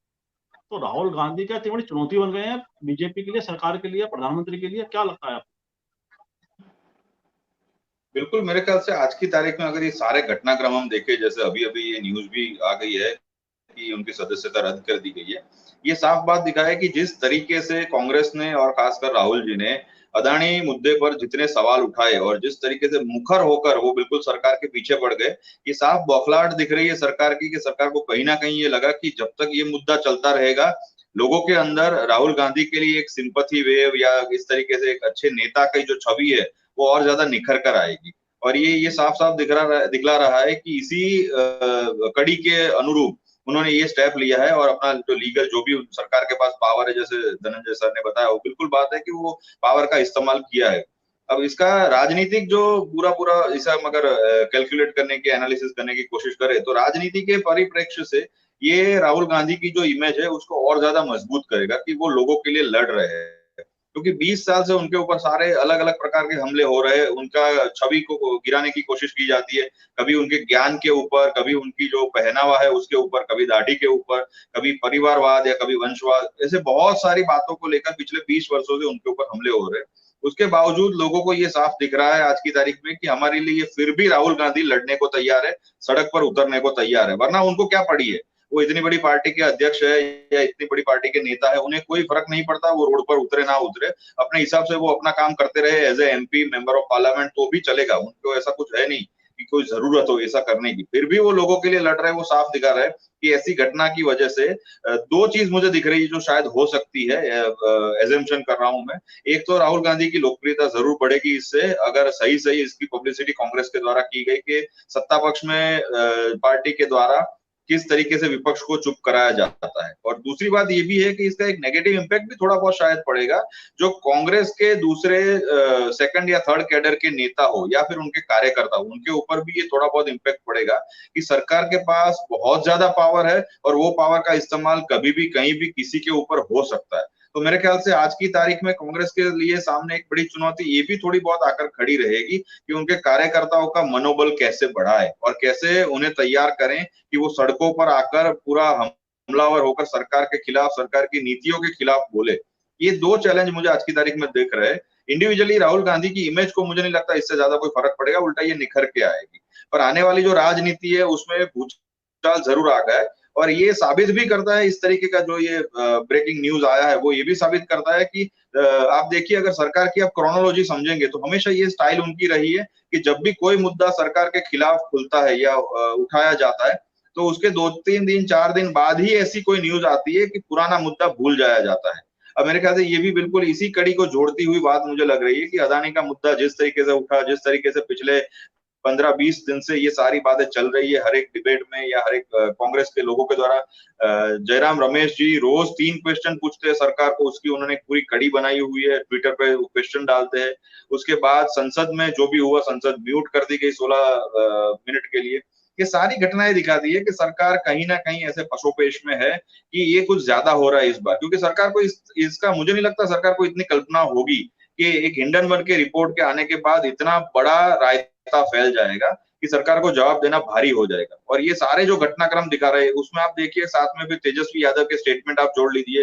तो राहुल गांधी क्या इतनी बड़ी चुनौती बन गए हैं बीजेपी के लिए, सरकार के लिए, प्रधानमंत्री के लिए? क्या लगता है आपको? बिल्कुल, मेरे ख्याल से आज की तारीख में अगर ये सारे घटनाक्रम हम देखें, जैसे अभी अभी ये न्यूज भी आ गई है कि उनकी सदस्यता रद्द कर दी गई है, ये साफ बात दिखाया कि जिस तरीके से कांग्रेस ने और खासकर राहुल जी ने अदानी मुद्दे पर जितने सवाल उठाए और जिस तरीके से मुखर होकर वो बिल्कुल सरकार के पीछे पड़ गए, ये साफ बौखलाहट दिख रही है सरकार की, कि सरकार को कहीं ना कहीं ये लगा कि जब तक ये मुद्दा चलता रहेगा, लोगों के अंदर राहुल गांधी के लिए एक सिंपथी वेव या इस तरीके से एक अच्छे नेता की जो छवि है वो और ज्यादा निखर कर आएगी। और ये साफ साफ दिखला रहा है कि इसी कड़ी के अनुरूप उन्होंने ये स्टेप लिया है और अपना जो लीगल जो भी सरकार के पास पावर है, जैसे धनंजय सर ने बताया, वो बिल्कुल बात है कि वो पावर का इस्तेमाल किया है। अब इसका राजनीतिक जो पूरा पूरा इसे हम अगर कैलकुलेट करने की, एनालिसिस करने की कोशिश करें, तो राजनीति के परिप्रेक्ष्य से ये राहुल गांधी की जो इमेज है उसको और ज्यादा मजबूत करेगा कि वो लोगों के लिए लड़ रहे हैं, क्योंकि 20 साल से उनके ऊपर सारे अलग अलग प्रकार के हमले हो रहे हैं, उनका छवि को गिराने की कोशिश की जाती है, कभी उनके ज्ञान के ऊपर, कभी उनकी जो पहनावा है उसके ऊपर, कभी दाढ़ी के ऊपर, कभी परिवारवाद या कभी वंशवाद, ऐसे बहुत सारी बातों को लेकर पिछले 20 वर्षों से उनके ऊपर हमले हो रहे हैं। उसके बावजूद लोगों को ये साफ दिख रहा है आज की तारीख में कि हमारे लिए फिर भी राहुल गांधी लड़ने को तैयार है, सड़क पर उतरने को तैयार है। वरना उनको क्या पड़ी है, वो इतनी बड़ी पार्टी के अध्यक्ष है या इतनी बड़ी पार्टी के नेता है, उन्हें कोई फर्क नहीं पड़ता वो रोड पर उतरे ना उतरे, अपने हिसाब से वो अपना काम करते रहे as a MP, member of parliament, तो भी चलेगा, उनको ऐसा कुछ है नहीं कि कोई जरूरत हो ऐसा करने की। फिर भी वो लोगों के लिए लड़ रहे हैं, वो साफ दिखा रहे हैं कि ऐसी घटना की वजह से दो चीज मुझे दिख रही है जो शायद हो सकती है, एजम्पशन कर रहा हूं मैं। एक तो राहुल गांधी की लोकप्रियता जरूर बढ़ेगी इससे, अगर सही सही इसकी पब्लिसिटी कांग्रेस के द्वारा की गई कि सत्ता पक्ष में पार्टी के द्वारा किस तरीके से विपक्ष को चुप कराया जाता है। और दूसरी बात ये भी है कि इसका एक नेगेटिव इम्पैक्ट भी थोड़ा बहुत शायद पड़ेगा, जो कांग्रेस के दूसरे सेकंड या थर्ड कैडर के नेता हो या फिर उनके कार्यकर्ता हो, उनके ऊपर भी ये थोड़ा बहुत इम्पैक्ट पड़ेगा कि सरकार के पास बहुत ज्यादा पावर है और वो पावर का इस्तेमाल कभी भी कहीं भी किसी के ऊपर हो सकता है। तो मेरे ख्याल से आज की तारीख में कांग्रेस के लिए सामने एक बड़ी चुनौती ये भी थोड़ी बहुत आकर खड़ी रहेगी कि उनके कार्यकर्ताओं का मनोबल कैसे बढ़ाए और कैसे उन्हें तैयार करें कि वो सड़कों पर आकर पूरा हमलावर होकर सरकार के खिलाफ, सरकार की नीतियों के खिलाफ बोले। ये दो चैलेंज मुझे आज की तारीख में दिख रहे हैं। इंडिविजुअली राहुल गांधी की इमेज को मुझे नहीं लगता इससे ज्यादा कोई फर्क पड़ेगा, उल्टा ये निखर के आएगी। पर आने वाली जो राजनीति है उसमें भूचाल जरूर आ गया है और ये साबित भी करता है, इस तरीके का जो ये ब्रेकिंग न्यूज आया है वो ये भी साबित करता है कि आप देखिए, अगर सरकार की आप क्रोनोलॉजी समझेंगे तो हमेशा ये स्टाइल उनकी रही है कि जब भी कोई मुद्दा सरकार के खिलाफ खुलता है या उठाया जाता है तो उसके 2-3 दिन 4 दिन बाद ही ऐसी कोई न्यूज आती है कि पुराना मुद्दा भूल जाया जाता है। अब मेरे ख्याल से ये भी बिल्कुल इसी कड़ी को जोड़ती हुई बात मुझे लग रही है कि अदानी का मुद्दा जिस तरीके से उठा, जिस तरीके से पिछले 15-20 दिन से ये सारी बातें चल रही है हर एक डिबेट में या हर एक कांग्रेस के लोगों के द्वारा, जयराम रमेश जी रोज 3 क्वेश्चन पूछते हैं सरकार को, उसकी उन्होंने पूरी कड़ी बनाई हुई है, ट्विटर पे क्वेश्चन डालते हैं। उसके बाद संसद में जो भी हुआ, संसद म्यूट कर दी गई 16 मिनट के लिए। ये सारी घटनाएं दिखाती है कि सरकार कहीं ना कहीं ऐसे पशोपेश में है कि ये कुछ ज्यादा हो रहा है इस बार, क्योंकि सरकार को इसका मुझे नहीं लगता सरकार को इतनी कल्पना होगी कि एक हिंडनबर्ग के रिपोर्ट के आने के बाद इतना बड़ा रायता फैल जाएगा कि सरकार को जवाब देना भारी हो जाएगा। और ये सारे जो घटनाक्रम दिखा रहे हैं उसमें आप देखिए, साथ में भी तेजस्वी यादव के स्टेटमेंट आप जोड़ लीजिए,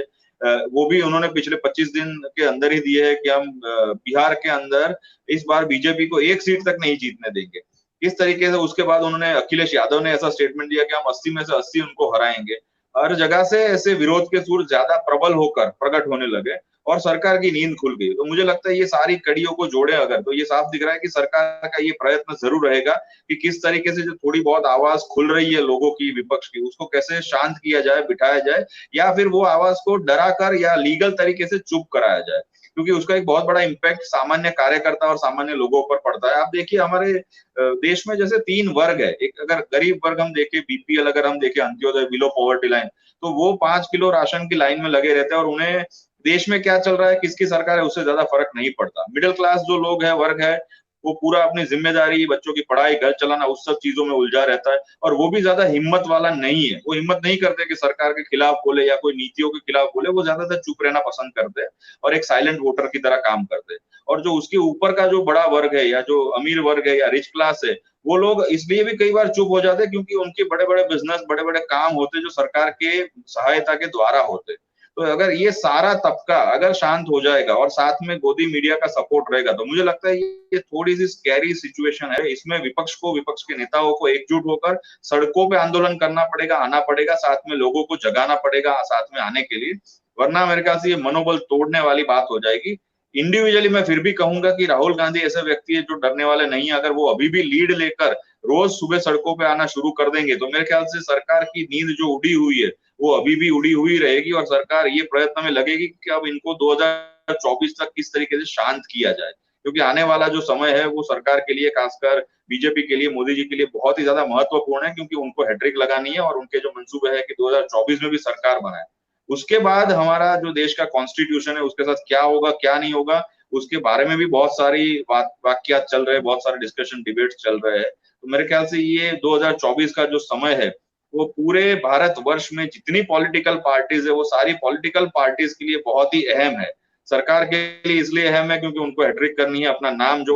वो भी उन्होंने पिछले 25 दिन के अंदर ही दिए है कि हम बिहार के अंदर इस बार बीजेपी को 1 सीट तक नहीं जीतने देंगे। इस तरीके से उसके बाद उन्होंने, अखिलेश यादव ने ऐसा स्टेटमेंट दिया कि हम 80 में से 80 उनको हराएंगे। हर जगह से ऐसे विरोध के सुर ज्यादा प्रबल होकर प्रकट होने लगे और सरकार की नींद खुल गई। तो मुझे लगता है ये सारी कड़ियों को जोड़े अगर, तो ये साफ दिख रहा है कि सरकार का ये प्रयत्न जरूर रहेगा कि किस तरीके से जो थोड़ी बहुत आवाज खुल रही है लोगों की, विपक्ष की, उसको कैसे शांत किया जाए, बिठाया जाए, या फिर वो आवाज को डरा कर या लीगल तरीके से चुप कराया जाए, क्योंकि उसका एक बहुत बड़ा इम्पैक्ट सामान्य कार्यकर्ता और सामान्य लोगों पर पड़ता है। आप देखिए हमारे देश में जैसे 3 वर्ग है, एक अगर गरीब वर्ग हम देखें, बीपीएल अगर हम देखें, अंत्योदय, बिलो पॉवर्टी लाइन, तो वो 5 किलो राशन की लाइन में लगे रहते हैं और उन्हें देश में क्या चल रहा है, किसकी सरकार है, उससे ज्यादा फर्क नहीं पड़ता। मिडिल क्लास जो लोग है, वर्ग है, वो पूरा अपनी जिम्मेदारी, बच्चों की पढ़ाई, घर चलाना, उस सब चीजों में उलझा रहता है। और वो भी ज्यादा हिम्मत वाला नहीं है, वो हिम्मत नहीं करते कि सरकार के खिलाफ बोले या कोई नीतियों के खिलाफ बोले, वो ज्यादातर चुप रहना पसंद करते हैं और एक साइलेंट वोटर की तरह काम करते हैं। और जो उसके ऊपर का जो बड़ा वर्ग है या जो अमीर वर्ग है या रिच क्लास है, वो लोग इसलिए भी कई बार चुप हो जाते हैं क्योंकि उनके बड़े बड़े बिजनेस, बड़े बड़े काम होते हैं जो सरकार के सहायता के द्वारा होते। तो अगर ये सारा तबका अगर शांत हो जाएगा और साथ में गोदी मीडिया का सपोर्ट रहेगा, तो मुझे लगता है ये थोड़ी सी स्कैरी सिचुएशन है। इसमें विपक्ष को, विपक्ष के नेताओं को एकजुट होकर सड़कों पे आंदोलन करना पड़ेगा, आना पड़ेगा, साथ में लोगों को जगाना पड़ेगा साथ में आने के लिए, वरना मेरे ख्याल से ये मनोबल तोड़ने वाली बात हो जाएगी। इंडिविजुअली मैं फिर भी कहूंगा कि राहुल गांधी ऐसे व्यक्ति है जो डरने वाले नहीं है। अगर वो अभी भी लीड लेकर रोज सुबह सड़कों पे आना शुरू कर देंगे, तो मेरे ख्याल से सरकार की नींद जो उड़ी हुई है वो अभी भी उड़ी हुई रहेगी और सरकार ये प्रयत्न में लगेगी कि अब इनको 2024 तक किस तरीके से शांत किया जाए, क्योंकि आने वाला जो समय है वो सरकार के लिए, खासकर बीजेपी के लिए, मोदी जी के लिए बहुत ही ज्यादा महत्वपूर्ण है, क्योंकि उनको हैट्रिक लगानी है और उनके जो मंसूबे है कि 2024 में भी सरकार बनाए। उसके बाद हमारा जो देश का कॉन्स्टिट्यूशन है उसके साथ क्या होगा क्या नहीं होगा, उसके बारे में भी बहुत सारी वाक्यात चल रहे हैं, बहुत सारे डिस्कशन, डिबेट चल रहे हैं। तो मेरे ख्याल से ये 2024 का जो समय है वो पूरे भारत वर्ष में जितनी पॉलिटिकल पार्टीज है वो सारी पॉलिटिकल पार्टीज के लिए बहुत ही अहम है। सरकार के लिए इसलिए अहम है क्योंकि उनको हैट्रिक करनी है, अपना नाम जो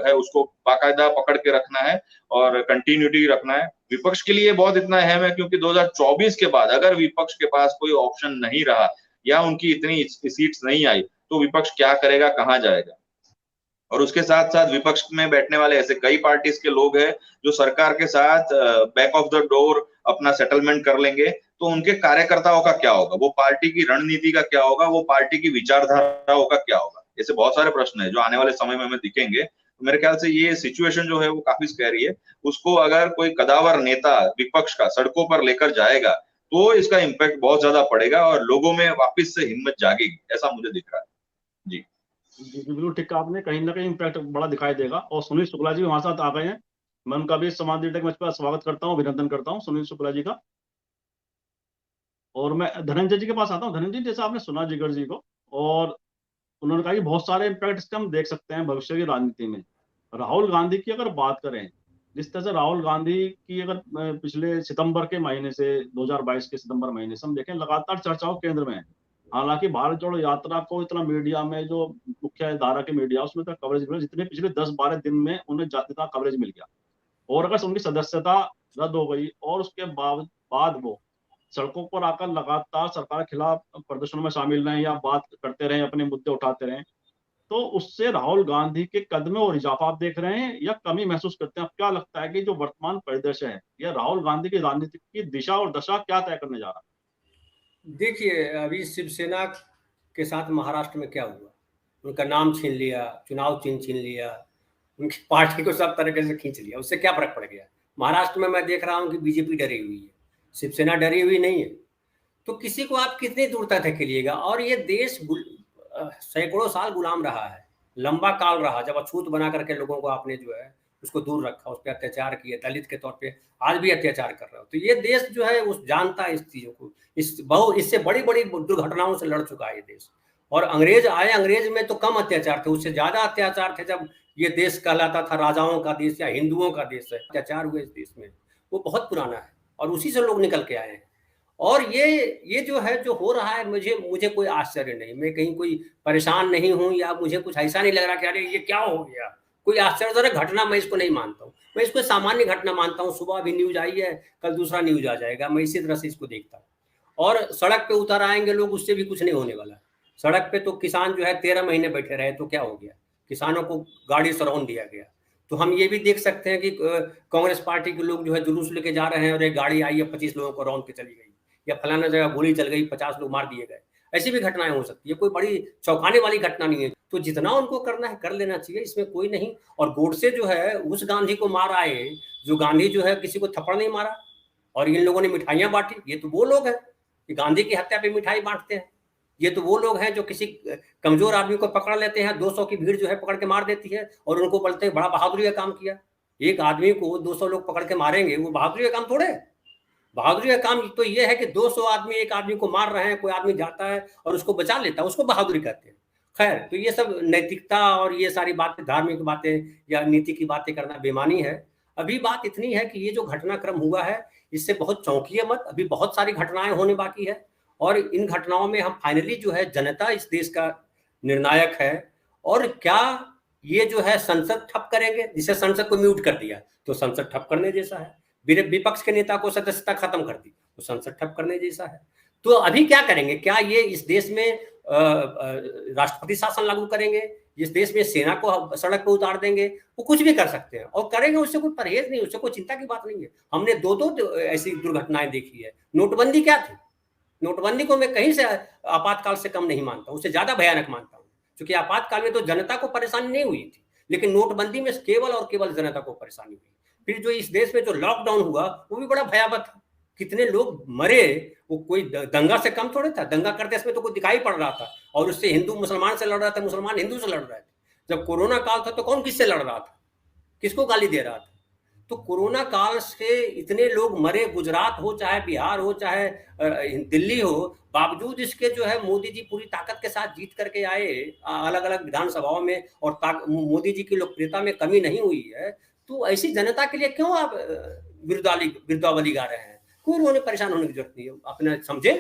है उसको बाकायदा पकड़ के रखना है और कंटिन्यूटी रखना है। विपक्ष के लिए बहुत इतना अहम है क्योंकि 2024 के बाद अगर विपक्ष के पास कोई ऑप्शन नहीं रहा या उनकी इतनी सीट्स नहीं आई, तो विपक्ष क्या करेगा, कहाँ जाएगा। और उसके साथ साथ विपक्ष में बैठने वाले ऐसे कई पार्टीज के लोग हैं जो सरकार के साथ बैक ऑफ द डोर अपना सेटलमेंट कर लेंगे, तो उनके कार्यकर्ताओं का क्या होगा, वो पार्टी की रणनीति का क्या होगा, वो पार्टी की विचारधाराओं का क्या होगा। ऐसे बहुत सारे प्रश्न है जो आने वाले समय में हमें दिखेंगे। तो मेरे ख्याल से ये सिचुएशन जो है वो काफी स्कैरी है। उसको अगर कोई कदावर नेता विपक्ष का सड़कों पर लेकर जाएगा तो इसका इम्पैक्ट बहुत ज्यादा पड़ेगा और लोगों में वापस से हिम्मत जागेगी, ऐसा मुझे दिख रहा है। जी जी, बिल्कुल ठीक कहा आपने। कहीं ना कहीं इम्पैक्ट बड़ा दिखाई देगा। और सुनील शुक्ला जी हमारे साथ आ गए हैं। मैं उनका भी समाज टेक मंच पर स्वागत करता हूँ, अभिनंदन करता हूँ सुनील शुक्ला जी का। और मैं धनंजय जी के पास आता हूँ। धनंजय जी, जैसा आपने सुना जिगर जी को, और उन्होंने कहा कि बहुत सारे इम्पैक्ट इसके हम देख सकते हैं भविष्य की राजनीति में। राहुल गांधी की अगर बात करें, जिस तरह से राहुल गांधी की अगर पिछले सितंबर के महीने से 2022 के सितंबर महीने से हम देखें, लगातार चर्चाओं केंद्र में है। हालांकि भारत जोड़ो यात्रा को इतना मीडिया में, जो मुख्य धारा के मीडिया, उसमें तक कवरेज मिला जितने पिछले 10-12 दिन में उन्हें जितना कवरेज मिल गया। और अगर उनकी सदस्यता रद्द हो गई और उसके बाद वो सड़कों पर आकर लगातार सरकार के खिलाफ प्रदर्शनों में शामिल रहे या बात करते रहे, अपने मुद्दे उठाते रहे, तो उससे राहुल गांधी के कद में और इजाफा आप देख रहे हैं या कमी महसूस करते हैं? अब क्या लगता है कि जो वर्तमान परिदृश्य है, या राहुल गांधी की राजनीति की दिशा और दशा क्या तय करने जा रहा है? देखिए, अभी शिवसेना के साथ महाराष्ट्र में क्या हुआ, उनका नाम छीन लिया, चुनाव चिन्ह छीन लिया, उनकी पार्टी को सब तरीके से खींच लिया, उससे क्या फर्क पड़ गया? महाराष्ट्र में मैं देख रहा हूं कि बीजेपी डरी हुई है, शिवसेना डरी हुई नहीं है। तो किसी को आप कितनी दूर तक धकेलिएगा? और ये देश सैकड़ों साल गुलाम रहा है, लंबा काल रहा, जब अछूत बना करके लोगों को आपने जो है उसको दूर रखा, उस पर अत्याचार किए, दलित के तौर पे आज भी अत्याचार कर रहा हो। तो ये देश जो है उस जानता है इस चीजों को, इससे बड़ी बड़ी दुर्घटनाओं से लड़ चुका है ये देश। और अंग्रेज आए, अंग्रेज में तो कम अत्याचार थे, उससे ज्यादा अत्याचार थे जब ये देश कहलाता था राजाओं का देश या हिंदुओं का देश है। अत्याचार हुए इस देश में, वो बहुत पुराना है और उसी से लोग निकल के आए हैं। और ये जो है, जो हो रहा है, मुझे कोई आश्चर्य नहीं, मैं कहीं कोई परेशान नहीं हूं या मुझे कुछ ऐसा नहीं लग रहा कि अरे ये क्या हो गया, कोई आश्चर्यजनक घटना मैं इसको नहीं मानता हूँ। मैं इसको सामान्य घटना मानता हूँ। सुबह भी न्यूज आई है, कल दूसरा न्यूज आ जाएगा, मैं इसी तरह से इसको देखता हूँ। और सड़क पे उतर आएंगे लोग, उससे भी कुछ नहीं होने वाला। सड़क पे तो किसान जो है 13 महीने बैठे रहे, तो क्या हो गया? किसानों को गाड़ी से रौंद दिया गया। तो हम ये भी देख सकते हैं कि कांग्रेस पार्टी के लोग जो है जुलूस लेके जा रहे हैं और एक गाड़ी आई है 25 लोगों को रौंद के चली गई, या फलाना जगह गोली चल गई, 50 लोग मार दिए गए। ऐसी भी घटनाएं हो सकती है, कोई बड़ी चौंकाने वाली घटना नहीं है। तो जितना उनको करना है कर लेना चाहिए, इसमें कोई नहीं। और गोडसे जो है उस गांधी को मार आए, जो गांधी जो है किसी को थप्पड़ नहीं मारा, और इन लोगों ने मिठाइयां बांटी। ये तो वो लोग हैं कि गांधी की हत्या पे मिठाई बांटते हैं। ये तो वो लोग हैं जो किसी कमजोर आदमी को पकड़ लेते हैं, 200 की भीड़ जो है पकड़ के मार देती है, और उनको बोलते हैं बड़ा बहादुरी का काम किया। एक आदमी को 200 लोग पकड़ के मारेंगे, वो बहादुरी का काम थोड़े है। बहादुरी का काम तो ये है कि 200 आदमी एक आदमी को मार रहे हैं, कोई आदमी जाता है और उसको बचा लेता है, उसको बहादुरी कहते हैं। खैर, तो ये सब नैतिकता और ये सारी बातें, धार्मिक बातें या नीति की बातें करना बेमानी है। अभी बात इतनी है कि ये जो घटनाक्रम हुआ है, इससे बहुत चौंकिए मत, अभी बहुत सारी घटनाएं होने बाकी है और इन घटनाओं में हम फाइनली जो है, जनता इस देश का निर्णायक है। और क्या ये जो है संसद ठप करेंगे? जिसे संसद को म्यूट कर दिया तो संसद ठप करने जैसा है, विपक्ष के नेता को सदस्यता खत्म कर दी तो संसद ठप करने जैसा है। तो अभी क्या करेंगे? क्या ये इस देश में राष्ट्रपति शासन लागू करेंगे? इस देश में सेना को सड़क पर उतार देंगे? वो कुछ भी कर सकते हैं और करेंगे, उससे कोई परहेज नहीं, उससे कोई चिंता की बात नहीं है। हमने दो ऐसी दुर्घटनाएं देखी है। नोटबंदी क्या थी? नोटबंदी को मैं कहीं से आपातकाल से कम नहीं मानता, उससे ज्यादा भयानक मानता हूँ, क्योंकि आपातकाल में तो जनता को परेशानी नहीं हुई थी, लेकिन नोटबंदी में केवल और केवल जनता को परेशानी हुई। फिर जो इस देश में जो लॉकडाउन हुआ वो भी बड़ा भयावह था, कितने लोग मरे, वो कोई दंगा से कम थोड़े था। दंगा करते इसमें तो कोई दिखाई पड़ रहा था और उससे हिंदू मुसलमान से लड़ रहा था, मुसलमान हिंदू से लड़ रहे थे। जब कोरोना काल था तो कौन किससे लड़ रहा था, किसको गाली दे रहा था? तो कोरोना काल से इतने लोग मरे, गुजरात हो चाहे बिहार हो चाहे दिल्ली हो, बावजूद इसके जो है मोदी जी पूरी ताकत के साथ जीत करके आए अलग अलग विधानसभाओं में, और मोदी जी की लोकप्रियता में कमी नहीं हुई है। तो ऐसी जनता के लिए क्यों आप विरुद्धावली गा रहे हैं? क्यों उन्होंने परेशान होने की जरूरत नहीं है? अपने समझे,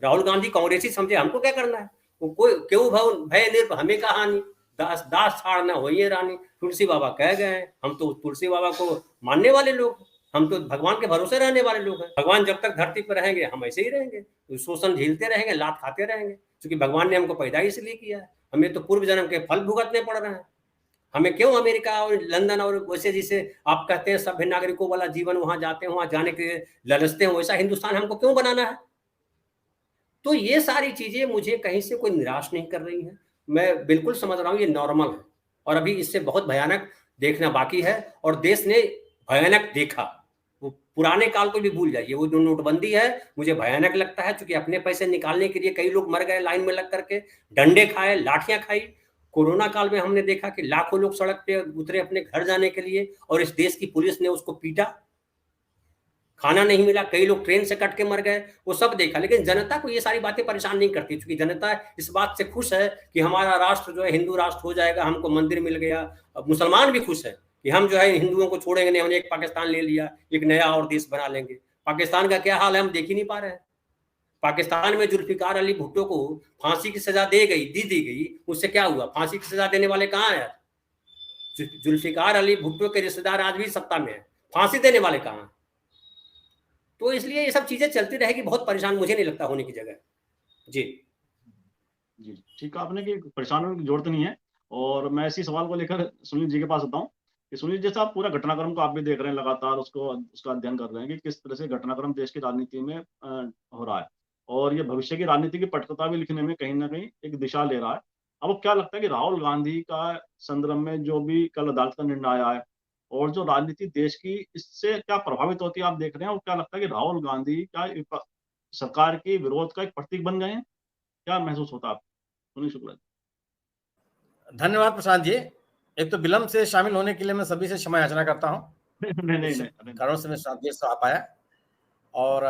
राहुल गांधी कांग्रेसी समझे, हमको क्या करना है? वो कोई क्यों भय निर्भ हमें कहानी, दास दास छाड़ना होइए रानी, तुलसी बाबा कह गए हैं। हम तो तुलसी बाबा को मानने वाले लोग, हम तो भगवान के भरोसे रहने वाले लोग हैं। भगवान जब तक धरती पर रहेंगे हम ऐसे ही रहेंगे, तो शोषण झेलते रहेंगे, लात खाते रहेंगे, क्योंकि भगवान ने हमको पैदा इसलिए किया है। हमें तो पूर्व जन्म के फल भुगतने पड़ रहे हैं। हमें क्यों अमेरिका और लंदन और वैसे जिसे आप कहते हैं सभ्य नागरिकों वाला जीवन वहां जाते हैं, वहां जाने के ललचते हैं, वैसा हिंदुस्तान हमको क्यों बनाना है? तो ये सारी चीजें मुझे कहीं से कोई निराश नहीं कर रही है। मैं बिल्कुल समझ रहा हूँ ये नॉर्मल है और अभी इससे बहुत भयानक देखना बाकी है, और देश ने भयानक देखा। वो पुराने काल को भी भूल जाइए। वो जो नोटबंदी है मुझे भयानक लगता है, क्योंकि अपने पैसे निकालने के लिए कई लोग मर गए लाइन में लग करके, डंडे खाए, लाठियां खाई। कोरोना काल में हमने देखा कि लाखों लोग सड़क पे उतरे अपने घर जाने के लिए और इस देश की पुलिस ने उसको पीटा, खाना नहीं मिला, कई लोग ट्रेन से कट के मर गए, वो सब देखा। लेकिन जनता को ये सारी बातें परेशान नहीं करती, क्योंकि जनता इस बात से खुश है कि हमारा राष्ट्र जो है हिंदू राष्ट्र हो जाएगा, हमको मंदिर मिल गया। अब मुसलमान भी खुश है कि हम जो है हिंदुओं को छोड़ेंगे नहीं, हमने एक पाकिस्तान ले लिया, एक नया और देश बना लेंगे। पाकिस्तान का क्या हाल है हम देख ही नहीं पा रहे हैं। पाकिस्तान में जुल्फिकार अली भुट्टो को फांसी की सजा दी गई, उससे क्या हुआ? फांसी की सजा देने वाले कहाँ है? जुल्फिकार अली भुट्टो के रिश्तेदार आज भी सत्ता में है, फांसी देने वाले कहाँ? तो इसलिए ये सब चीजें चलती रहेगी, बहुत परेशान मुझे नहीं लगता होने की जगह। जी जी ठीक है आपने कि परेशान होने की जरूरत नहीं है। और मैं इसी सवाल को लेकर सुनील जी के पास आता हूँ कि सुनील जैसा आप पूरा घटनाक्रम को आप भी देख रहे हैं, लगातार उसका अध्ययन कर रहे हैं कि किस तरह से घटनाक्रम देश की राजनीति में हो रहा है, और ये भविष्य की राजनीति की पटकथा भी लिखने में कहीं ना कहीं एक दिशा ले रहा है। अब क्या लगता है कि राहुल गांधी का संदर्भ में जो भी कल अदालत का निर्णय आया है और जो राजनीति देश की, इससे क्या प्रभावित होती है आप देख रहे हैं? और क्या लगता है कि राहुल गांधी का सरकार के विरोध का एक प्रतीक बन गए हैं? क्या महसूस होता है आपको? सुनील शुक्ला। धन्यवाद प्रशांत जी। एक तो विलंब से शामिल होने के लिए मैं सभी से क्षमा याचना करता हूँ, नहीं कारणों से मैं देर से आ पाया। और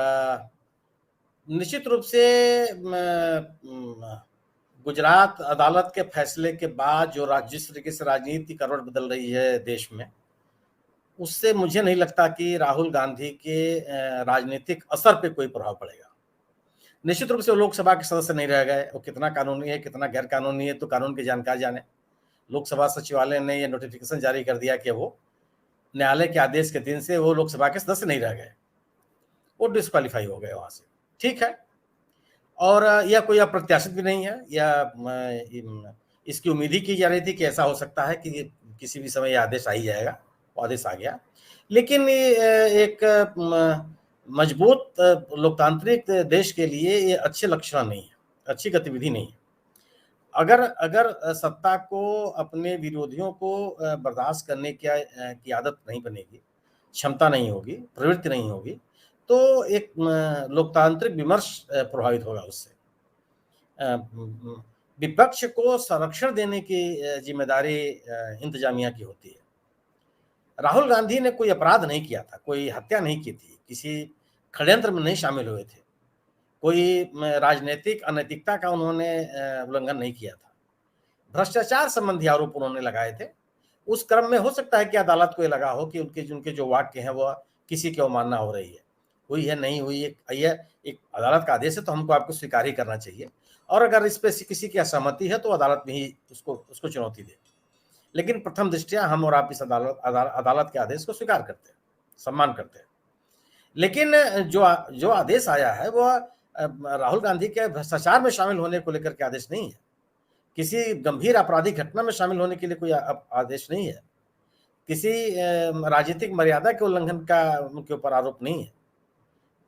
निश्चित रूप से गुजरात अदालत के फैसले के बाद जो जिस तरीके से राजनीति करवट बदल रही है देश में, उससे मुझे नहीं लगता कि राहुल गांधी के राजनीतिक असर पे कोई प्रभाव पड़ेगा। निश्चित रूप से वो लोकसभा के सदस्य नहीं रह गए, वो कितना कानूनी है कितना गैर कानूनी है तो कानून के जानकार जाने। लोकसभा सचिवालय ने ये नोटिफिकेशन जारी कर दिया कि वो न्यायालय के आदेश के दिन से वो लोकसभा के सदस्य नहीं रह गए, वो डिस्क्वालीफाई हो गए वहां से। ठीक है, और यह कोई अप्रत्याशित भी नहीं है, या इसकी उम्मीद ही की जा रही थी कि ऐसा हो सकता है कि किसी भी समय यह आदेश आ ही जाएगा। आदेश आ गया, लेकिन एक मजबूत लोकतांत्रिक देश के लिए ये अच्छे लक्षण नहीं है, अच्छी गतिविधि नहीं है। अगर सत्ता को अपने विरोधियों को बर्दाश्त करने की आदत नहीं बनेगी, क्षमता नहीं होगी, प्रवृत्ति नहीं होगी, तो एक लोकतांत्रिक विमर्श प्रभावित होगा उससे। विपक्ष को संरक्षण देने की जिम्मेदारी इंतजामिया की होती है। राहुल गांधी ने कोई अपराध नहीं किया था, कोई हत्या नहीं की थी, किसी षड्यंत्र में नहीं शामिल हुए थे, कोई राजनीतिक अनैतिकता का उन्होंने उल्लंघन नहीं किया था। भ्रष्टाचार संबंधी आरोप उन्होंने लगाए थे। उस क्रम में हो सकता है कि अदालत को ये लगा हो कि उनके जो वाक्य हैं वो किसी की अवमानना हो रही है, हुई है नहीं हुई, यह एक अदालत का आदेश है तो हमको आपको स्वीकार ही करना चाहिए, और अगर इस पे किसी की असहमति है तो अदालत में ही उसको चुनौती दे। लेकिन प्रथम दृष्टया हम और आप इस अदालत के आदेश को स्वीकार करते हैं, सम्मान करते हैं। लेकिन जो आदेश आया है वो राहुल गांधी के भ्रष्टाचार में शामिल होने को लेकर के आदेश नहीं है, किसी गंभीर आपराधिक घटना में शामिल होने के लिए कोई आदेश नहीं है, किसी राजनीतिक मर्यादा के उल्लंघन का उनके ऊपर आरोप नहीं है।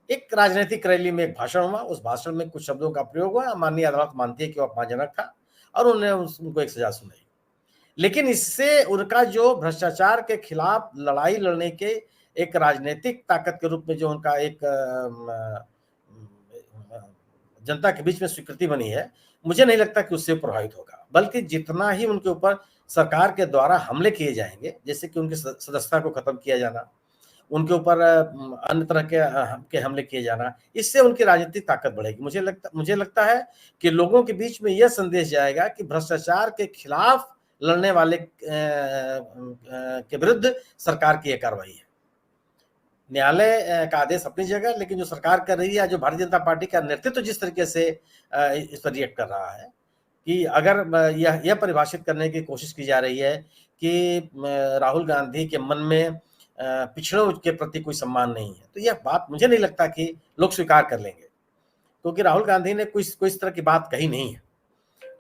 एक राजनीतिक रैली में एक भाषण हुआ, उस भाषण में कुछ शब्दों का प्रयोग हुआ, माननीय अदालत मानती है कि वो अपमानजनक था और उन्होंने उनको एक सजा सुनाई। लेकिन इससे उनका जो भ्रष्टाचार के खिलाफ लड़ाई लड़ने के एक राजनीतिक ताकत के रूप में जो उनका एक जनता के बीच में स्वीकृति बनी है, मुझे नहीं लगता कि उससे प्रभावित होगा, बल्कि जितना ही उनके ऊपर सरकार के द्वारा हमले किए जाएंगे, जैसे कि उनकी सदस्यता को खत्म किया जाना, उनके ऊपर अन्य तरह के हमले किए जाना, इससे उनकी राजनीतिक ताकत बढ़ेगी। मुझे लगता है कि लोगों के बीच में यह संदेश जाएगा कि भ्रष्टाचार के खिलाफ लड़ने वाले के विरुद्ध सरकार की यह कार्रवाई है। न्यायालय का आदेश अपनी जगह, लेकिन जो सरकार कर रही है, जो भारतीय जनता पार्टी का नेतृत्व जिस तरीके से इस पर रिएक्ट कर रहा है कि अगर यह परिभाषित करने की कोशिश की जा रही है कि राहुल गांधी के मन में पिछड़ों के प्रति कोई सम्मान नहीं है, तो यह बात मुझे नहीं लगता कि लोग स्वीकार कर लेंगे, क्योंकि राहुल गांधी ने कोई इस तरह की बात कही नहीं है।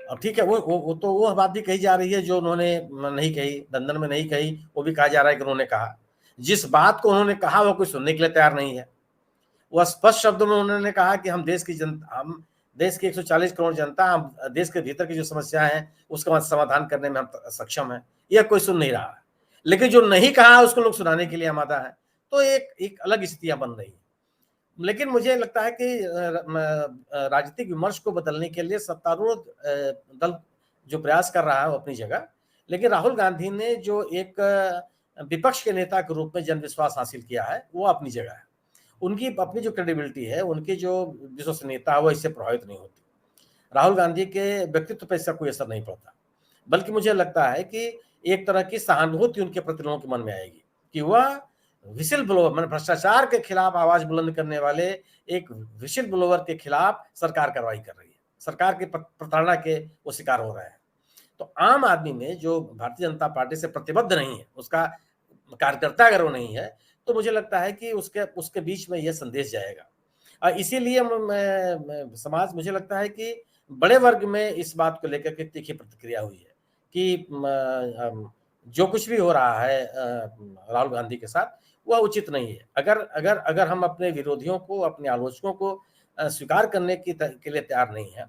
अब ठीक है, वो बात भी कही जा रही है जो उन्होंने नहीं कही, लंदन में नहीं कही, वो भी कहा जा रहा है कि उन्होंने कहा। जिस बात को उन्होंने कहा वो कोई सुनने के लिए तैयार नहीं है। वो स्पष्ट शब्दों में उन्होंने कहा कि हम देश की 140 करोड़ जनता, हम देश के भीतर की जो समस्या है उसका समाधान करने में हम सक्षम हैं, यह कोई सुन नहीं रहा है। लेकिन जो नहीं कहा उसको लोग सुनाने के लिए आमादा है, तो एक अलग स्थितियां बन रही है। लेकिन मुझे लगता है कि राजनीतिक विमर्श को बदलने के लिए सत्तारूढ़ दल जो प्रयास कर रहा है वो अपनी जगह, लेकिन राहुल गांधी ने जो एक विपक्ष के नेता के रूप में जनविश्वास हासिल किया है वो अपनी जगह है। उनकी अपनी जो क्रेडिबिलिटी है, उनकी जो विश्वसनीयता है वो इससे प्रभावित नहीं होती। राहुल गांधी के व्यक्तित्व पर इसका कोई असर नहीं पड़ता, बल्कि मुझे लगता है कि एक तरह की सहानुभूति उनके प्रति लोगों के मन में आएगी कि वह विशिल ब्लोअर, मैंने भ्रष्टाचार के खिलाफ आवाज बुलंद करने वाले एक विशिल ब्लोअर के खिलाफ सरकार कार्रवाई कर रही है, सरकार के प्रताड़ना के वो शिकार हो रहे हैं। तो आम आदमी में जो भारतीय जनता पार्टी से प्रतिबद्ध नहीं है, उसका कार्यकर्ता अगर वो नहीं है, तो मुझे लगता है कि उसके बीच में यह संदेश जाएगा। इसीलिए समाज, मुझे लगता है कि बड़े वर्ग में इस बात को लेकर के तीखी प्रतिक्रिया हुई है कि जो कुछ भी हो रहा है राहुल गांधी के साथ वह उचित नहीं है। अगर हम अपने विरोधियों को, अपने आलोचकों को स्वीकार करने के लिए तैयार नहीं है,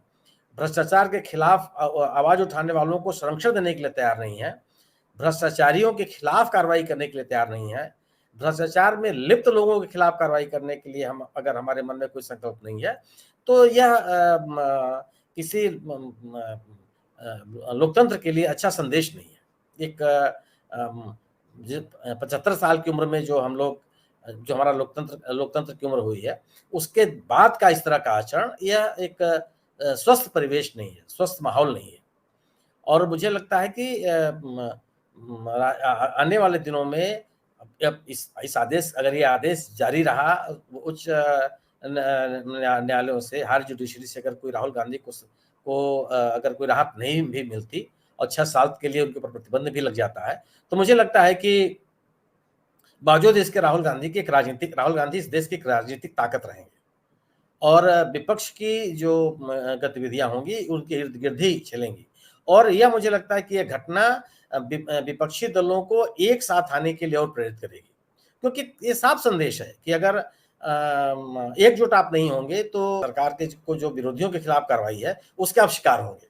भ्रष्टाचार के खिलाफ आवाज उठाने वालों को संरक्षण देने के लिए तैयार नहीं है, भ्रष्टाचारियों के खिलाफ कार्रवाई करने के लिए तैयार नहीं है, भ्रष्टाचार में लिप्त लोगों के खिलाफ कार्रवाई करने के लिए अगर हमारे मन में कोई संकल्प नहीं है, तो यह किसी लोकतंत्र के लिए अच्छा संदेश नहीं है। एक 75 साल की उम्र में जो हमारा लोकतंत्र की उम्र हुई है, उसके बाद का इस तरह का आचरण, यह एक स्वस्थ परिवेश नहीं है, स्वस्थ माहौल नहीं है। और मुझे लगता है कि आने वाले दिनों में इस आदेश, अगर ये आदेश जारी रहा उच्च न्यायालयों से, हायर जुडिशरी से, अगर कोई राहुल गांधी को अगर कोई राहत नहीं भी मिलती और 6 साल के लिए उनके ऊपर प्रतिबंध भी लग जाता है, तो मुझे लगता है कि बावजूद इसके राहुल गांधी इस देश की राजनीतिक ताकत रहेंगे और विपक्ष की जो गतिविधियां होंगी उनके इर्द गिर्द ही चलेंगी। और यह मुझे लगता है कि यह घटना विपक्षी दलों को एक साथ आने के लिए और प्रेरित करेगी, क्योंकि ये साफ संदेश है कि अगर एकजुट आप नहीं होंगे तो सरकार के को जो विरोधियों के खिलाफ कार्रवाई है उसके आप शिकार होंगे।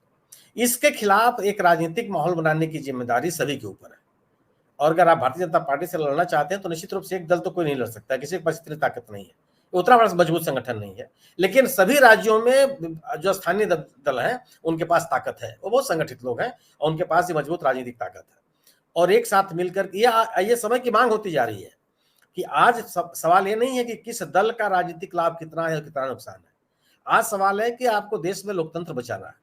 इसके खिलाफ एक राजनीतिक माहौल बनाने की जिम्मेदारी सभी के ऊपर है। और अगर आप भारतीय जनता पार्टी से लड़ना चाहते हैं तो निश्चित रूप से एक दल तो कोई नहीं लड़ सकता, किसी के पास इतनी ताकत नहीं है, उतना बड़ा मजबूत संगठन नहीं है। लेकिन सभी राज्यों में जो स्थानीय दल हैं उनके पास ताकत है, वो बहुत संगठित लोग हैं और उनके पास ये मजबूत राजनीतिक ताकत है। और एक साथ मिलकर ये समय की मांग होती जा रही है कि आज सवाल ये नहीं है कि किस दल का राजनीतिक लाभ कितना है और कितना नुकसान है। आज सवाल है कि आपको देश में लोकतंत्र बचाना है,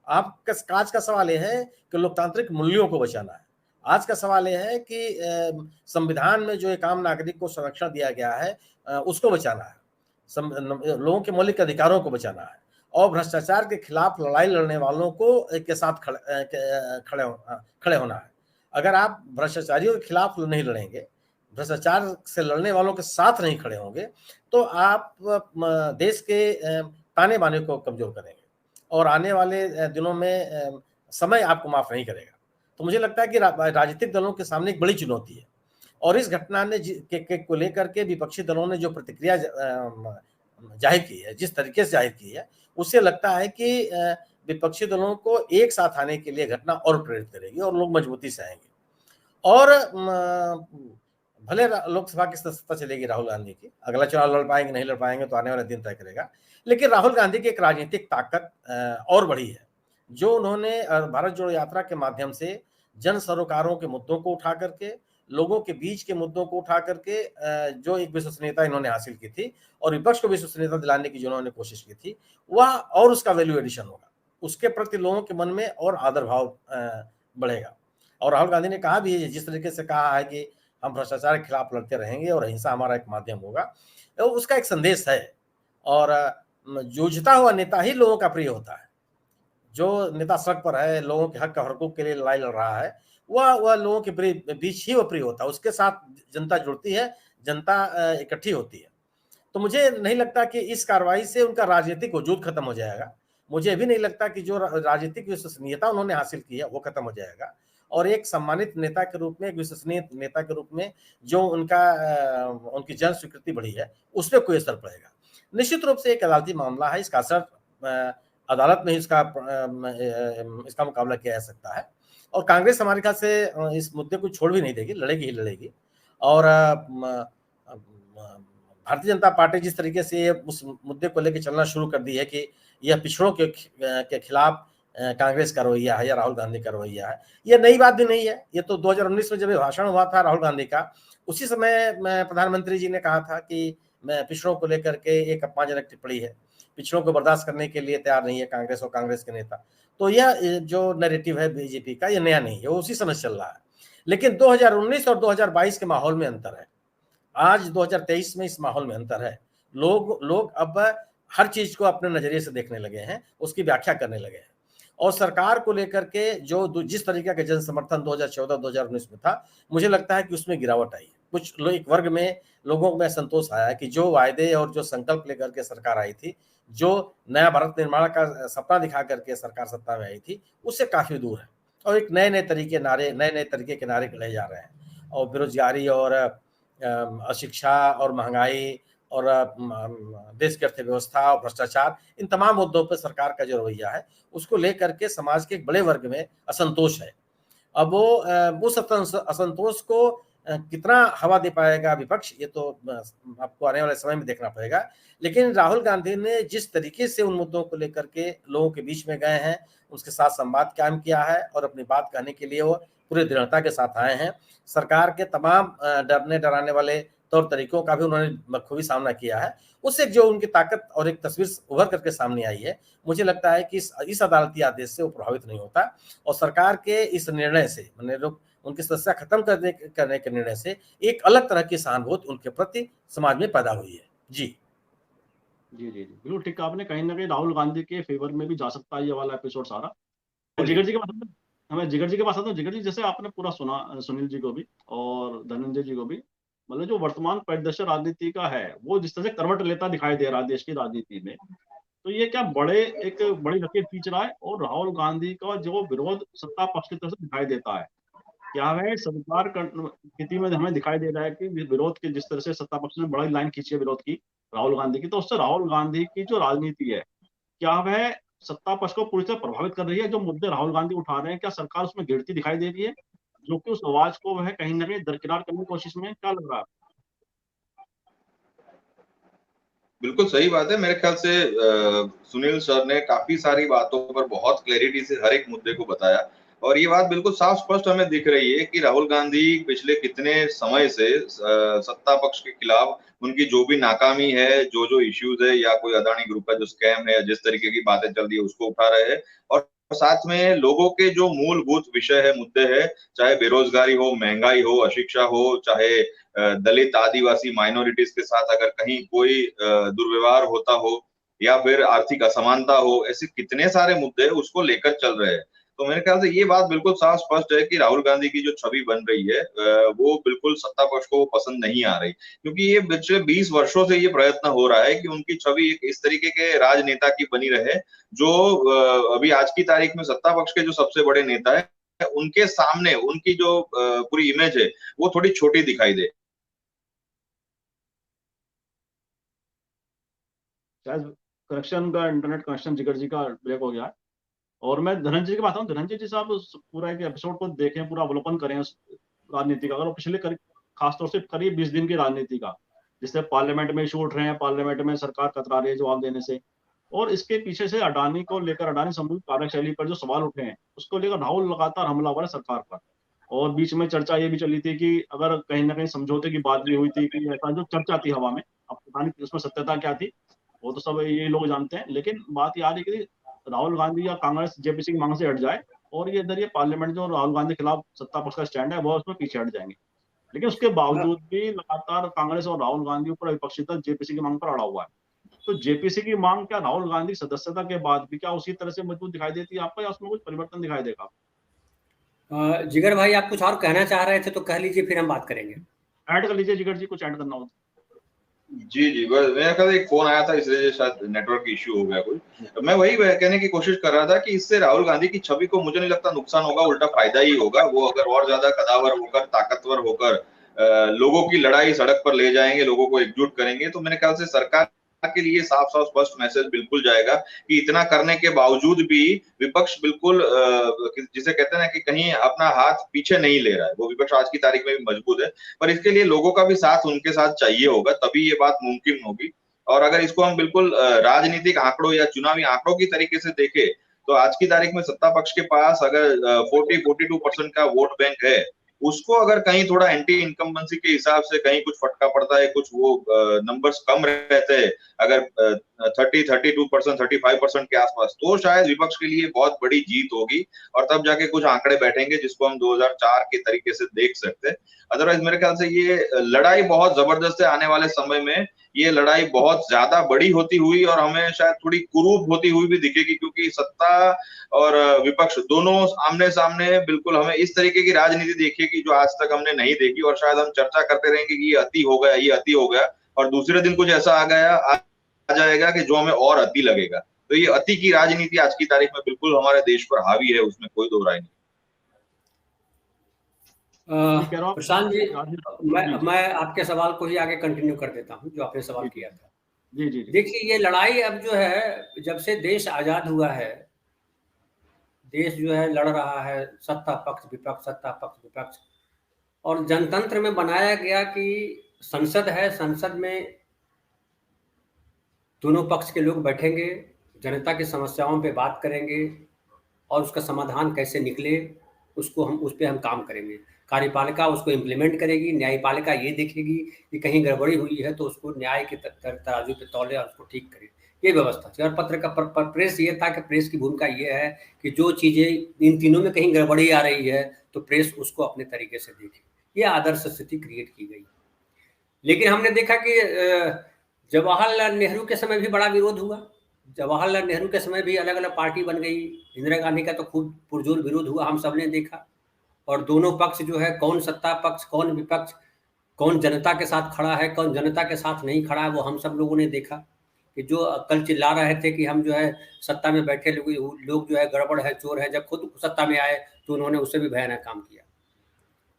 आपका आज का सवाल यह है कि लोकतांत्रिक मूल्यों को बचाना है। आज का सवाल यह है कि संविधान में जो एक आम नागरिक को संरक्षण दिया गया है उसको बचाना है, लोगों के मौलिक अधिकारों को बचाना है और भ्रष्टाचार के खिलाफ लड़ाई लड़ने वालों को के साथ खड़े होना है। अगर आप भ्रष्टाचारियों के खिलाफ नहीं लड़ेंगे, भ्रष्टाचार से लड़ने वालों के साथ नहीं खड़े होंगे, तो आप देश के ताने बाने को कमजोर करेंगे और आने वाले दिनों में समय आपको माफ नहीं करेगा। तो मुझे लगता है कि राजनीतिक दलों के सामने एक बड़ी चुनौती है और इस घटना ने को लेकर के विपक्षी दलों ने जो प्रतिक्रिया जाहिर की है, जिस तरीके से जाहिर की है, उससे लगता है कि विपक्षी दलों को एक साथ आने के लिए घटना और प्रेरित करेगी और लोग मजबूती से आएंगे। और भले लोकसभा की सत्ता चलेगी राहुल गांधी की, अगला चुनाव लड़ पाएंगे नहीं लड़ पाएंगे तो आने वाले दिन तय करेगा, लेकिन राहुल गांधी की एक राजनीतिक ताकत और बढ़ी है, जो उन्होंने भारत जोड़ो यात्रा के माध्यम से जन सरोकारों के मुद्दों को उठा करके, लोगों के बीच के मुद्दों को उठा करके जो एक विश्वसनीयता इन्होंने हासिल की थी और विपक्ष को विश्वसनीयता दिलाने की जो उन्होंने कोशिश की थी, वह और उसका वैल्यू एडिशन होगा, उसके प्रति लोगों के मन में और आदर भाव बढ़ेगा। और राहुल गांधी ने कहा भी है, जिस तरीके से कहा है कि हम भ्रष्टाचार के खिलाफ लड़ते रहेंगे और अहिंसा हमारा एक माध्यम होगा, तो उसका एक संदेश है। और जूझता हुआ नेता ही लोगों का प्रिय होता है। जो नेता सड़क पर है, लोगों के हक हकूक के लिए लड़ाई लड़ रहा है, वह लोगों के बीच ही वह प्रिय होता है, उसके साथ जनता जुड़ती है, जनता इकट्ठी होती है। तो मुझे नहीं लगता कि इस कार्रवाई से उनका राजनीतिक वजूद खत्म हो जाएगा। मुझे भी नहीं लगता कि जो राजनीतिक विश्वसनीयता उन्होंने हासिल की है वो खत्म हो जाएगा और एक सम्मानित नेता के रूप में, एक विश्वसनीय नेता के रूप में जो उनकी जन स्वीकृति बढ़ी है, उस पर कोई असर पड़ेगा। निश्चित रूप से एक अदालती मामला है, इसका असर अदालत में ही इसका मुकाबला किया जा सकता है और कांग्रेस हमारे ख्याल से इस मुद्दे को छोड़ भी नहीं देगी, लड़ेगी ही लड़ेगी। और भारतीय जनता पार्टी जिस तरीके से उस मुद्दे को लेकर चलना शुरू कर दी है कि यह पिछड़ों के खिलाफ कांग्रेस का रवैया है या राहुल गांधी का रवैया है, यह नई बात भी नहीं है। ये तो 2019 में जब भाषण हुआ था राहुल गांधी का, उसी समय प्रधानमंत्री जी ने कहा था कि मैं पिछड़ों को लेकर के एक अपमानजनक टिप्पणी है, पिछड़ों को बर्दाश्त करने के लिए तैयार नहीं है कांग्रेस और कांग्रेस के नेता। तो यह जो नैरेटिव है बीजेपी का, यह नया नहीं है, वो उसी समय चल रहा है। लेकिन 2019 और 2022 के माहौल में अंतर है। आज 2023 में इस माहौल में अंतर है। लोग अब हर चीज को अपने नजरिए से देखने लगे हैं, उसकी व्याख्या करने लगे हैं और सरकार को लेकर के जो जिस तरीके का जन समर्थन 2014-2019 में था, मुझे लगता है कि उसमें गिरावट आई। कुछ एक वर्ग में लोगों में संतोष आया कि जो वायदे और जो संकल्प लेकर के सरकार आई थी, जो नया भारत निर्माण का सपना दिखा करके सरकार सत्ता में आई थी, उससे काफी दूर है और एक नए तरीके के नारे गढ़े जा रहे हैं और बेरोजगारी और अशिक्षा और महंगाई और देश की अर्थव्यवस्था और भ्रष्टाचार, इन तमाम मुद्दों पर सरकार का जो रवैया है उसको लेकर के समाज के एक बड़े वर्ग में असंतोष है। अब वो उस असंतोष को कितना हवा दे पाएगा विपक्ष, ये तो आपको आने वाले समय में देखना पड़ेगा। लेकिन राहुल गांधी ने जिस तरीके से उन मुद्दों को लेकर के लोगों के बीच में गए हैं, उसके साथ संवाद कायम किया है और अपनी बात कहने के लिए वो पूरी दृढ़ता के साथ आए हैं। सरकार के तमाम डरने डराने वाले तौर तरीकों का भी उन्होंने बखूबी सामना किया है। उससे जो उनकी ताकत और एक तस्वीर उभर करके सामने आई है, मुझे लगता है कि इस अदालती आदेश से वो प्रभावित नहीं होता और सरकार के इस निर्णय से, उनकी सदस्यता खत्म करने के निर्णय से एक अलग तरह की सहानुभूति उनके प्रति समाज में पैदा हुई है। जी जी जी जी बिल्कुल ठीक। आपने कहीं ना कहीं राहुल गांधी के फेवर में भी जा सकता है ये वाला एपिसोड सारा। जिगर जी के पास हमें जिगर जी के पास आता हूँ। जिगर जी, जैसे आपने पूरा सुना सुनील जी को भी और धनंजय जी को भी, मतलब जो वर्तमान परिदृश्य राजनीति का है वो जिस तरह से करवट लेता दिखाई दे रहा है देश की राजनीति में, तो ये क्या एक बड़ी लकीर खींच रहा है और राहुल गांधी का जो विरोध सत्ता पक्ष की तरफ से दिखाई देता है, क्या है सरकार स्थिति में हमें दिखाई दे रहा है कि विरोध की जिस तरह से सत्ता पक्ष ने बड़ी लाइन खींची है विरोध की राहुल गांधी की, तो उससे राहुल गांधी की जो राजनीति है क्या वह सत्ता पक्ष को पूरी तरह प्रभावित कर रही है? जो मुद्दे राहुल गांधी उठा रहे हैं, क्या सरकार उसमें गिरती दिखाई दे रही है, जो कि उस आवाज को वह कहीं ना कहीं दरकिनार करने की कोशिश में? क्या लग रहा है? बिल्कुल सही बात है। मेरे ख्याल से सुनील सर ने काफी सारी बातों पर बहुत क्लैरिटी से हर एक मुद्दे को बताया और ये बात बिल्कुल साफ स्पष्ट हमें दिख रही है कि राहुल गांधी पिछले कितने समय से सत्ता पक्ष के खिलाफ उनकी जो भी नाकामी है, जो इश्यूज है या कोई अदानी ग्रुप का जो स्कैम है, जिस तरीके की बातें चल रही है उसको उठा रहे हैं और साथ में लोगों के जो मूलभूत विषय है, मुद्दे है, चाहे बेरोजगारी हो, महंगाई हो, अशिक्षा हो, चाहे दलित, आदिवासी, माइनॉरिटीज के साथ अगर कहीं कोई दुर्व्यवहार होता हो या फिर आर्थिक असमानता हो, ऐसे कितने सारे मुद्दे उसको लेकर चल रहे हैं। तो मेरे ख्याल से ये बात बिल्कुल साफ स्पष्ट है कि राहुल गांधी की जो छवि बन रही है वो बिल्कुल सत्ता पक्ष को पसंद नहीं आ रही, क्योंकि ये पिछले 20 वर्षों से ये प्रयत्न हो रहा है कि उनकी छवि एक इस तरीके के राजनेता की बनी रहे जो अभी आज की तारीख में सत्ता पक्ष के जो सबसे बड़े नेता है उनके सामने उनकी जो पूरी इमेज है वो थोड़ी छोटी दिखाई दे। शायद कनेक्शन का, इंटरनेट कनेक्शन जिगर जी का ब्रेक हो गया है। और मैं धनंजय जी की बात हूँ, धनंजय जी साहब पूरा एक एपिसोड को देखें, पूरा अवलोकन करें उस राजनीति का, अगर वो पिछले खासतौर से करीब 20 दिन की राजनीति का, जिससे पार्लियामेंट में इशू उठ रहे हैं, पार्लियामेंट में सरकार कतरा रही है जवाब देने से, और इसके पीछे से अडानी को लेकर, अडानी समूह की कार्यशैली पर जो सवाल उठे हैं उसको लेकर राहुल लगातार हमलावर है सरकार पर। और बीच में चर्चा ये भी चली थी कि अगर कहीं ना कहीं समझौते की बात भी हुई थी, कि ऐसा जो चर्चा थी हवा में, अब पता नहीं उसमें सत्यता क्या थी, वो तो सब ये लोग जानते हैं, लेकिन बात ये आ रही है कि राहुल गांधी या कांग्रेस जेपीसी की मांग से हट जाए और ये इधर ये पार्लियामेंट जो राहुल गांधी के खिलाफ सत्ता पक्ष का स्टैंड है वो उसमें पीछे हट जाएंगे। लेकिन उसके बावजूद भी लगातार कांग्रेस और राहुल गांधी ऊपर विपक्षी दल जेपीसी की मांग पर अड़ा हुआ है। तो जेपीसी की मांग क्या राहुल गांधी सदस्यता के बाद भी क्या उसी तरह से मजबूत दिखाई देती है आपको, या उसमें कुछ परिवर्तन दिखाई देगा? जिगर भाई, आप कुछ और कहना चाह रहे थे तो कह लीजिए, फिर हम बात करेंगे। ऐड कर लीजिए जिगर जी, कुछ ऐड करना हो। जी, बस मेरे ख्याल एक फोन आया था इसलिए शायद नेटवर्क इश्यू हो गया कोई। मैं वही कहने की कोशिश कर रहा था कि इससे राहुल गांधी की छवि को मुझे नहीं लगता नुकसान होगा, उल्टा फायदा ही होगा। वो अगर और ज्यादा कदावर होकर, ताकतवर होकर लोगों की लड़ाई सड़क पर ले जाएंगे, लोगों को एकजुट करेंगे, तो मेरे ख्याल से सरकार के लिए साफ साफ स्पष्ट मैसेज बिल्कुल जाएगा कि इतना करने के बावजूद भी विपक्ष बिल्कुल जिसे कहते हैं ना कि कहीं अपना हाथ पीछे नहीं ले रहा है। वो विपक्ष आज की तारीख में भी मजबूत है, पर इसके लिए लोगों का भी साथ उनके साथ चाहिए होगा, तभी ये बात मुमकिन होगी। और अगर इसको हम बिल्कुल राजनीतिक आंकड़ों या चुनावी आंकड़ों की तरीके से देखें, तो आज की तारीख में सत्ता पक्ष के पास अगर 42% का वोट बैंक है, उसको अगर कहीं थोड़ा एंटी इनकम्बेंसी के हिसाब से कहीं कुछ फटका पड़ता है, कुछ वो नंबर्स कम रहते हैं, अगर 32%, 35% के आसपास, तो शायद विपक्ष के लिए बहुत बड़ी जीत होगी और तब जाके कुछ आंकड़े बैठेंगे जिसको हम 2004 के तरीके से देख सकते हैं। अदरवाइज मेरे ख्याल से ये लड़ाई बहुत जबरदस्त है। आने वाले समय में ये लड़ाई बहुत ज्यादा बड़ी होती हुई और हमें शायद थोड़ी कुरूप होती हुई भी दिखेगी, क्योंकि सत्ता और विपक्ष दोनों आमने सामने बिल्कुल हमें इस तरीके की राजनीति देखिएगी जो आज तक हमने नहीं देखी, और शायद हम चर्चा करते रहेंगे कि ये अति हो गया, ये अति हो गया, और दूसरे दिन कुछ ऐसा आ जाएगा कि जो हमें और अति लगेगा। तो ये अति की राजनीति आज की तारीख में बिल्कुल हमारे देश पर हावी है, उसमें कोई दो राय नहीं। प्रशांत जी, मैं आपके सवाल को ही आगे कंटिन्यू कर देता हूं जो आपने सवाल किया था। जी। देखिए, ये लड़ाई अब जो है, जब से देश आजाद हुआ है, देश जो है लड़ रहा है सत्ता पक्ष विपक्ष, सत्ता पक्ष विपक्ष, और जनतंत्र में बनाया गया कि संसद है, संसद में दोनों पक्ष के लोग बैठेंगे, जनता की समस्याओं पे बात करेंगे और उसका समाधान कैसे निकले उस पर हम काम करेंगे। कार्यपालिका उसको इम्प्लीमेंट करेगी, न्यायपालिका ये देखेगी कि कहीं गड़बड़ी हुई है तो उसको न्याय के तराजू पे तौले और उसको ठीक करे। ये व्यवस्था थी। और पत्र का प्रेस ये था कि प्रेस की भूमिका ये है कि जो चीज़ें इन तीनों में कहीं गड़बड़ी आ रही है तो प्रेस उसको अपने तरीके से देखे। ये आदर्श स्थिति क्रिएट की गई। लेकिन हमने देखा कि जवाहरलाल नेहरू के समय भी बड़ा विरोध हुआ। जवाहरलाल नेहरू के समय भी अलग अलग पार्टी बन गई। इंदिरा गांधी का तो खूब पुरजोर विरोध हुआ, हम सब ने देखा। और दोनों पक्ष जो है, कौन सत्ता पक्ष कौन विपक्ष, कौन जनता के साथ खड़ा है कौन जनता के साथ नहीं खड़ा है, वो हम सब लोगों ने देखा। कि जो कल चिल्ला रहे थे कि हम जो है सत्ता में बैठे लोग जो है गड़बड़ है, चोर है, जब खुद सत्ता में आए तो उन्होंने उससे भी भयानक काम किया।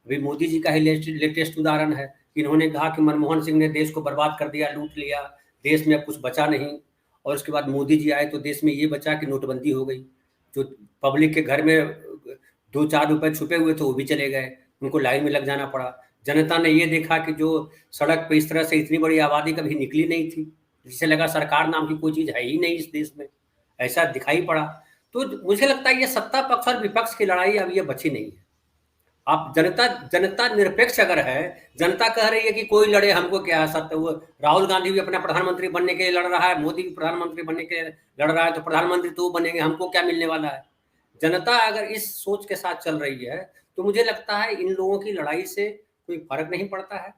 अभी मोदी जी का ही लेटेस्ट उदाहरण है कि इन्होंने कहा कि मनमोहन सिंह ने देश को बर्बाद कर दिया, लूट लिया, देश में अब कुछ बचा नहीं। और उसके बाद मोदी जी आए तो देश में ये बचा कि नोटबंदी हो गई। जो पब्लिक के घर में 2-4 रुपए छुपे हुए थे वो भी चले गए, उनको लाइन में लग जाना पड़ा। जनता ने ये देखा कि जो सड़क पे इस तरह से इतनी बड़ी आबादी कभी निकली नहीं थी, जिसे लगा सरकार नाम की कोई चीज़ है ही नहीं इस देश में, ऐसा दिखाई पड़ा। तो मुझे लगता है ये सत्ता पक्ष और विपक्ष की लड़ाई अब ये बची नहीं है। आप जनता निरपेक्ष अगर है, जनता कह रही है कि कोई लड़े, हमको क्या है। सत्य वो राहुल गांधी भी अपना प्रधानमंत्री बनने के लिए लड़ रहा है, मोदी भी प्रधानमंत्री बनने के लिए लड़ रहा है, तो प्रधानमंत्री तो बनेंगे, हमको क्या मिलने वाला है। जनता अगर इस सोच के साथ चल रही है तो मुझे लगता है इन लोगों की लड़ाई से कोई फर्क नहीं पड़ता है,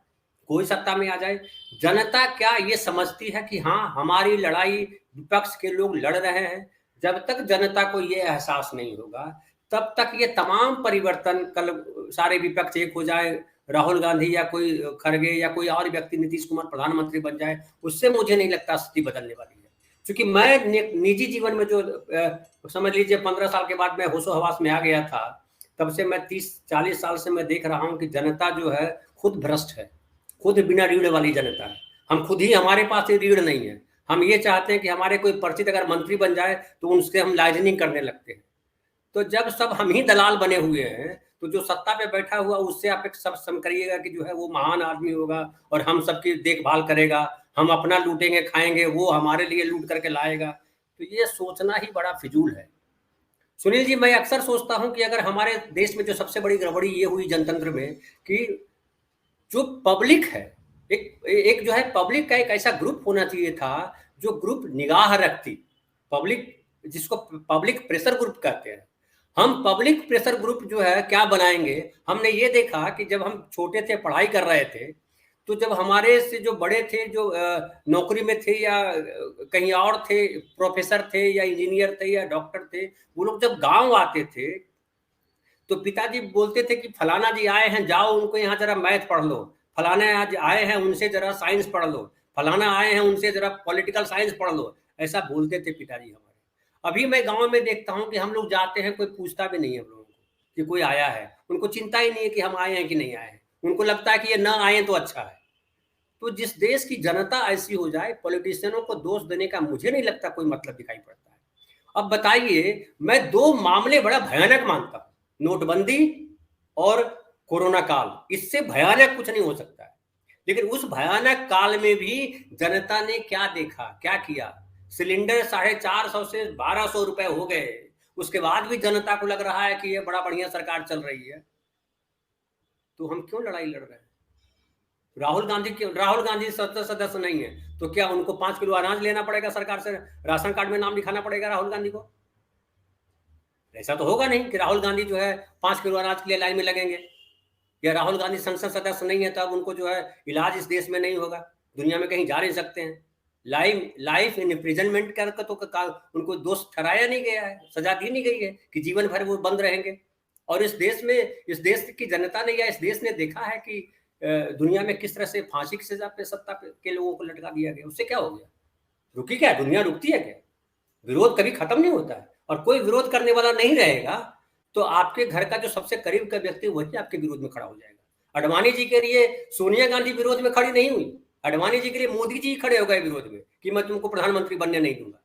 कोई सत्ता में आ जाए। जनता क्या ये समझती है कि हाँ, हमारी लड़ाई विपक्ष के लोग लड़ रहे हैं। जब तक जनता को ये एहसास नहीं होगा तब तक ये तमाम परिवर्तन, कल सारे विपक्ष एक हो जाए, राहुल गांधी या कोई खड़गे या कोई और व्यक्ति, नीतीश कुमार प्रधानमंत्री बन जाए, उससे मुझे नहीं लगता स्थिति बदलने वाली है। क्योंकि मैं निजी जीवन में जो समझ लीजिए 15 साल के बाद मैं होशो हवास में आ गया था, तब से मैं 30-40 साल से मैं देख रहा हूं कि जनता जो है खुद भ्रष्ट है, खुद बिना रीढ़ वाली जनता है। हम खुद ही, हमारे पास ये रीढ़ नहीं है। हम ये चाहते हैं कि हमारे कोई परिचित अगर मंत्री बन जाए तो उनसे हम लाइजनिंग करने लगते हैं। तो जब सब हम ही दलाल बने हुए हैं तो जो सत्ता पे बैठा हुआ उससे आप एक सब सम करिएगा कि जो है वो महान आदमी होगा और हम सबकी देखभाल करेगा, हम अपना लूटेंगे खाएंगे, वो हमारे लिए लूट करके लाएगा। तो ये सोचना ही बड़ा फिजूल है। सुनील जी, मैं अक्सर सोचता हूं कि अगर हमारे देश में जो सबसे बड़ी गड़बड़ी ये हुई जनतंत्र में कि जो पब्लिक है, एक जो है पब्लिक का एक ऐसा ग्रुप होना चाहिए था जो ग्रुप निगाह रखती, पब्लिक, जिसको पब्लिक प्रेशर ग्रुप कहते हैं। हम पब्लिक प्रेशर ग्रुप जो है क्या बनाएंगे? हमने ये देखा कि जब हम छोटे थे, पढ़ाई कर रहे थे, तो जब हमारे से जो बड़े थे, जो नौकरी में थे या कहीं और थे, प्रोफेसर थे या इंजीनियर थे या डॉक्टर थे, वो लोग जब गांव आते थे तो पिताजी बोलते थे कि फलाना जी आए हैं, जाओ उनको यहाँ जरा मैथ पढ़ लो, फलाना आज आए हैं उनसे जरा साइंस पढ़ लो, फलाना आए हैं उनसे जरा पॉलिटिकल साइंस पढ़ लो, ऐसा बोलते थे पिताजी हमारे। अभी मैं गांव में देखता हूं कि हम लोग जाते हैं, कोई पूछता भी नहीं है हम लोगों को कि कोई आया है, उनको चिंता ही नहीं है कि हम आए हैं कि नहीं आए हैं, उनको लगता है कि ये ना आए तो अच्छा है। तो जिस देश की जनता ऐसी हो जाए, पॉलिटिशियनों को दोष देने का मुझे नहीं लगता कोई मतलब दिखाई पड़ता है। अब बताइए, मैं 2 मामले बड़ा भयानक मानता हूं, नोटबंदी और कोरोना काल, इससे भयानक कुछ नहीं हो सकता है। लेकिन उस भयानक काल में भी जनता ने क्या देखा, क्या किया? सिलेंडर 450 से 1200 रुपए हो गए, उसके बाद भी जनता को लग रहा है कि ये बड़ा बढ़िया सरकार चल रही है। तो हम क्यों लड़ाई लड़ रहे हैं? राहुल गांधी संसद सदस्य नहीं है तो क्या उनको 5 किलो अनाज लेना पड़ेगा सरकार से, राशन कार्ड में नाम लिखाना पड़ेगा राहुल गांधी को? ऐसा तो होगा नहीं कि राहुल गांधी जो है 5 किलो अनाज के लिए लाइन में लगेंगे, या राहुल गांधी संसद सदस्य नहीं है तब उनको जो है इलाज इस देश में नहीं होगा, दुनिया में कहीं जा नहीं सकते हैं। लाइफ इन इम्प्रिजनमेंट कर तो उनको दोष ठहराया नहीं गया है, सजा दी नहीं गई है कि जीवन भर वो बंद रहेंगे। और इस देश की जनता ने या इस देश ने देखा है कि दुनिया में किस तरह से फांसी की सजा पे सत्ता के लोगों को लटका दिया गया, उससे क्या हो गया? रुकी क्या? दुनिया रुकती है क्या? विरोध कभी खत्म नहीं होता है, और कोई विरोध करने वाला नहीं रहेगा तो आपके घर का जो सबसे करीब का व्यक्ति वही आपके विरोध में खड़ा हो जाएगा। अडवाणी जी के लिए सोनिया गांधी विरोध में खड़ी नहीं हुई, अडवाणी जी के लिए मोदी जी खड़े हो गए विरोध में कि मैं तुमको प्रधानमंत्री बनने नहीं दूंगा।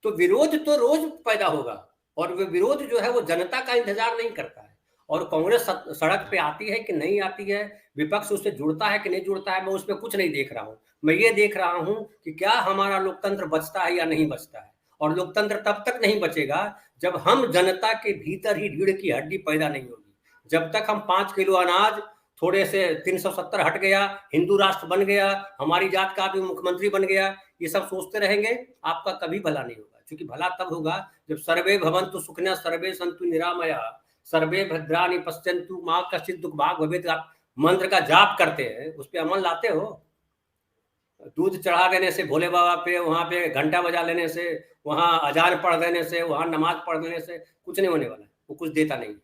तो विरोध तो रोज पैदा होगा, और वो विरोध जो है वो जनता का इंतजार नहीं करता है। और कांग्रेस सड़क पे आती है कि नहीं आती है, विपक्ष उससे जुड़ता है कि नहीं जुड़ता है, मैं उसमें कुछ नहीं देख रहा हूं। मैं ये देख रहा हूं कि क्या हमारा लोकतंत्र बचता है या नहीं बचता है। और लोकतंत्र तब तक नहीं बचेगा जब हम जनता के भीतर ही रीढ़ की हड्डी पैदा नहीं होगी। जब तक हम 5 किलो अनाज, थोड़े से 370 हट गया, हिंदू राष्ट्र बन गया, हमारी जात का भी मुख्यमंत्री बन गया, ये सब सोचते रहेंगे, आपका कभी भला नहीं होगा। क्योंकि भला तब होगा जब सर्वे भवन्तु सुखिनः सर्वे सन्तु निरामया सर्वे भद्राणि पश्यन्तु मा कश्चित् दुःख भाग् भवेत्। आप मंत्र का जाप करते हैं, उस पर अमल लाते हो? दूध चढ़ा देने से भोले बाबा पे, वहां पे घंटा बजा लेने से, वहां अजान पढ़ देने से, वहां नमाज पढ़ देने से कुछ नहीं होने वाला है, वो कुछ देता नहीं है।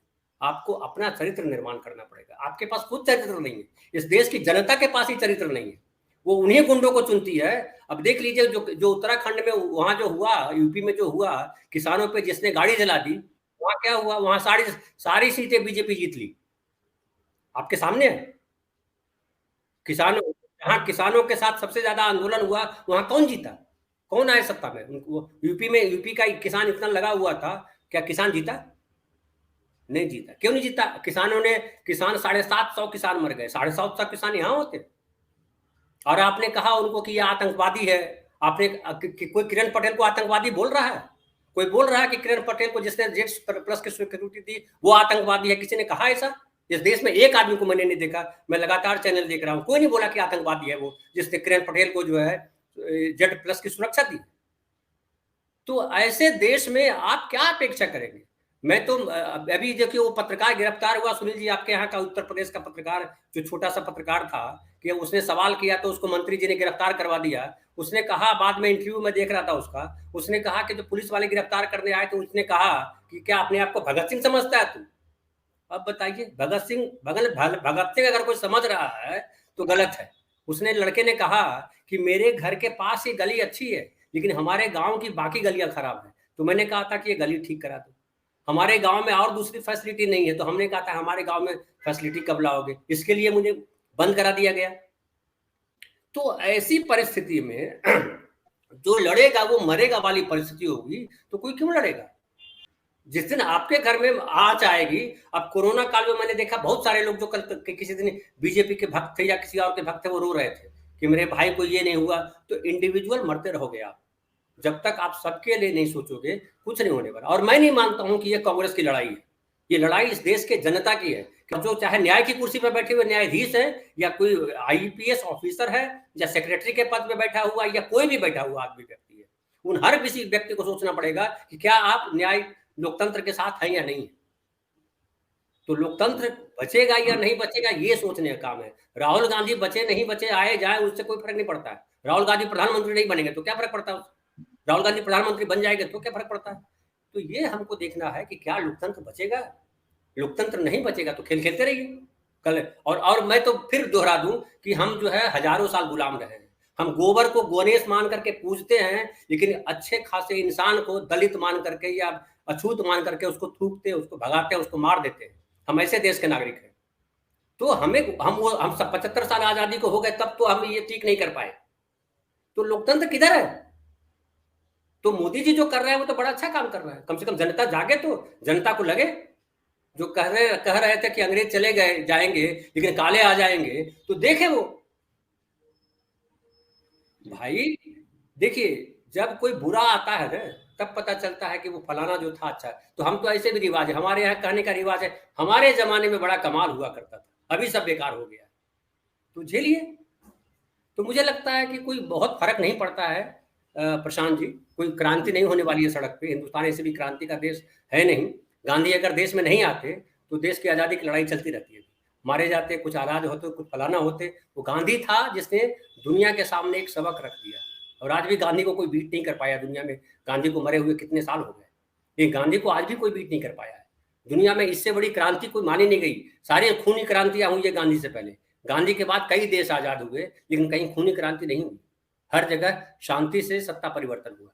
आपको अपना चरित्र निर्माण करना पड़ेगा। आपके पास खुद चरित्र नहीं है, इस देश की जनता के पास ही चरित्र नहीं है, वो उन्हीं गुंडों को चुनती है। अब देख लीजिए जो उत्तराखंड में वहां जो हुआ, यूपी में जो हुआ, किसानों पे जिसने गाड़ी जला दी, वहां क्या हुआ? वहां सारी सीटें बीजेपी जीत ली, आपके सामने है। जहां किसानों के साथ सबसे ज्यादा आंदोलन हुआ, वहां कौन जीता? कौन आए सत्ता में? यूपी का किसान इतना लगा हुआ था, क्या किसान जीता? नहीं जीता। क्यों नहीं जीता? किसान 750 किसान मर गए। 750 किसान यहां होते, और आपने कहा उनको कि यह आतंकवादी है। आपने कोई किरण पटेल को आतंकवादी बोल रहा है? कोई बोल रहा है कि किरण पटेल को जिसने Z+ की सिक्योरिटी दी वो आतंकवादी है? किसी ने कहा ऐसा? इस देश में एक आदमी को मैंने नहीं देखा, मैं लगातार चैनल देख रहा हूं, कोई नहीं बोला कि आतंकवादी है वो जिसने किरण पटेल को जो है Z+ की सुरक्षा दी। तो ऐसे देश में आप क्या अपेक्षा करेंगे? मैं तो अभी देखिए वो पत्रकार गिरफ्तार हुआ, सुनील जी, आपके यहाँ का उत्तर प्रदेश का पत्रकार, जो छोटा सा पत्रकार था, कि उसने सवाल किया तो उसको मंत्री जी ने गिरफ्तार करवा दिया। उसने कहा, बाद में इंटरव्यू में देख रहा था उसका, उसने कहा कि जब पुलिस वाले गिरफ्तार करने आए तो उसने कहा कि क्या अपने आप को भगत सिंह समझता है तू? अब बताइए, भगत सिंह अगर कोई समझ रहा है तो गलत है। उसने, लड़के ने कहा कि मेरे घर के पास ये गली अच्छी है लेकिन हमारे गांव की बाकी गलियां खराब है, तो मैंने कहा था कि ये गली ठीक करा दो। हमारे गांव में और दूसरी फैसिलिटी नहीं है, तो हमने कहा था हमारे गांव में फैसिलिटी कब लाओगे, इसके लिए मुझे बंद करा दिया गया। तो ऐसी परिस्थिति में जो लड़ेगा वो मरेगा वाली परिस्थिति होगी, तो कोई क्यों लड़ेगा? जिस दिन आपके घर में आंच आएगी, अब कोरोना काल में मैंने देखा बहुत सारे लोग जो कल किसी दिन बीजेपी के भक्त थे या किसी और के भक्त थे, वो रो रहे थे कि मेरे भाई को ये नहीं हुआ। तो इंडिविजुअल मरते रहोगे आप, जब तक आप सबके लिए नहीं सोचोगे कुछ नहीं होने वाला। और मैं नहीं मानता हूं कि ये कांग्रेस की लड़ाई है, ये लड़ाई इस देश के जनता की है। जो चाहे न्याय की कुर्सी पर बैठे हुए न्यायाधीश है, या कोई आईपीएस ऑफिसर है, या सेक्रेटरी के पद पे बैठा हुआ, या कोई भी बैठा हुआ आदमी व्यक्ति है, उन हर किसी व्यक्ति को सोचना पड़ेगा कि क्या आप न्याय लोकतंत्र के साथ है या नहीं है। तो लोकतंत्र बचेगा या नहीं बचेगा, ये सोचने का काम है। राहुल गांधी बचे नहीं बचे, आए जाए, उससे कोई फर्क नहीं पड़ता है। राहुल गांधी प्रधानमंत्री नहीं बनेंगे तो क्या फर्क पड़ता है? राहुल गांधी प्रधानमंत्री बन जाएंगे तो क्या फर्क पड़ता है? तो ये हमको देखना है कि क्या लोकतंत्र बचेगा। लोकतंत्र नहीं बचेगा तो खेल खेलते रहिए कल। और मैं तो फिर दोहरा दूं कि हम जो है हजारों साल गुलाम रहे हैं। हम गोबर को गणेश मान करके पूजते हैं, लेकिन अच्छे खासे इंसान को दलित मान करके या अछूत मान करके उसको थूकते, उसको भगाते, उसको मार देते हैं। हम ऐसे देश के नागरिक हैं। तो हम सब 75 साल आजादी को हो गए, तब तो हम ये ठीक नहीं कर पाए। तो लोकतंत्र किधर है? तो मोदी जी जो कर रहे हैं वो तो बड़ा अच्छा काम कर रहा है। कम से कम जनता जागे, तो जनता को लगे। जो कह रहे थे कि अंग्रेज चले गए जाएंगे लेकिन काले आ जाएंगे, तो देखे वो भाई। देखिए, जब कोई बुरा आता है ना, तब पता चलता है कि वो फलाना जो था अच्छा है। तो हम तो ऐसे भी रिवाज है, हमारे यहाँ कहने का रिवाज है, हमारे जमाने में बड़ा कमाल हुआ करता था, अभी सब बेकार हो गया, तो झेलिए। तो मुझे लगता है कि कोई बहुत फर्क नहीं पड़ता है प्रशांत जी, कोई क्रांति नहीं होने वाली है सड़क पे। हिंदुस्तान ऐसे भी क्रांति का देश है नहीं। गांधी अगर देश में नहीं आते तो देश की आज़ादी की लड़ाई चलती रहती है। मारे जाते, कुछ आज़ाद होते, कुछ फलाना होते। वो गांधी था जिसने दुनिया के सामने एक सबक रख दिया, और आज भी गांधी को कोई बीट नहीं कर पाया दुनिया में। गांधी को मरे हुए कितने साल हो गए, लेकिन गांधी को आज भी कोई बीट नहीं कर पाया है दुनिया में। इससे बड़ी क्रांति कोई मानी नहीं गई। सारी खूनी क्रांतियां हुई है गांधी से पहले। गांधी के बाद कई देश आजाद हुए, लेकिन कहीं खूनी क्रांति नहीं हुई। हर जगह शांति से सत्ता परिवर्तन हुआ।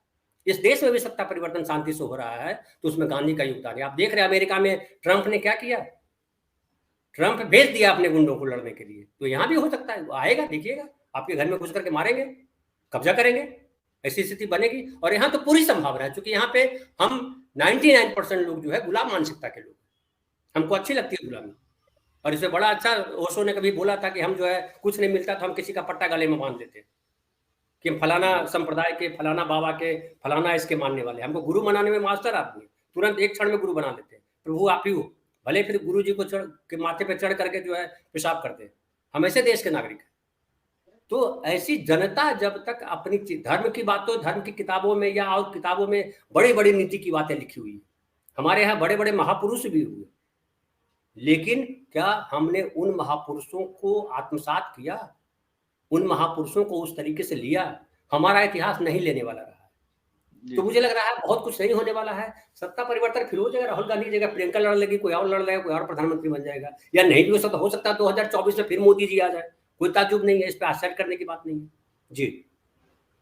इस देश में भी सत्ता परिवर्तन शांति से हो रहा है, तो उसमें गांधी का योगदान है। आप देख रहे हैं अमेरिका में ट्रंप ने क्या किया। ट्रंप भेज दिया अपने गुंडों को लड़ने के लिए, तो यहां भी हो सकता है। वो आएगा, देखिएगा, आपके घर में घुस करके मारेंगे, कब्जा करेंगे, ऐसी स्थिति बनेगी। और यहाँ तो पूरी संभावना है, क्योंकि यहाँ पे हम 99% लोग जो है गुलाम मानसिकता के लोग, हमको अच्छी लगती है गुलामी। और इससे बड़ा अच्छा ओशो ने कभी बोला था कि हम जो है कुछ नहीं मिलता तो हम किसी का पट्टा गले में बांध देते कि फलाना संप्रदाय के, फलाना बाबा के, फलाना इसके मानने वाले। हमको गुरु बनाने में मास्टर आदमी, तुरंत एक क्षण में गुरु बना देते हैं। प्रभु आप ही हो, भले फिर गुरु जी को के माथे पे चढ़ करके जो है पेशाब करते हैं। हम ऐसे देश के नागरिक हैं। तो ऐसी जनता जब तक अपनी धर्म की बात, तो धर्म की किताबों में या और किताबों में बड़ी बड़ी नीति की बातें लिखी हुई। हमारे यहाँ बड़े बड़े महापुरुष भी हुए, लेकिन क्या हमने उन महापुरुषों को आत्मसात किया? उन महापुरुषों को उस तरीके से लिया? हमारा इतिहास नहीं लेने वाला रहा है। तो मुझे लग रहा है बहुत कुछ नहीं होने वाला है। सत्ता परिवर्तन फिर हो जाएगा, राहुल गांधी की जगह प्रियंका लड़ लेगी, कोई और लड़ लेगा, कोई और प्रधानमंत्री बन जाएगा। या नहीं भी हो सकता 2024 में फिर मोदी जी आ जाए, कोई ताज्जुब नहीं है, इस पर आश्चर्य करने की बात नहीं है। जी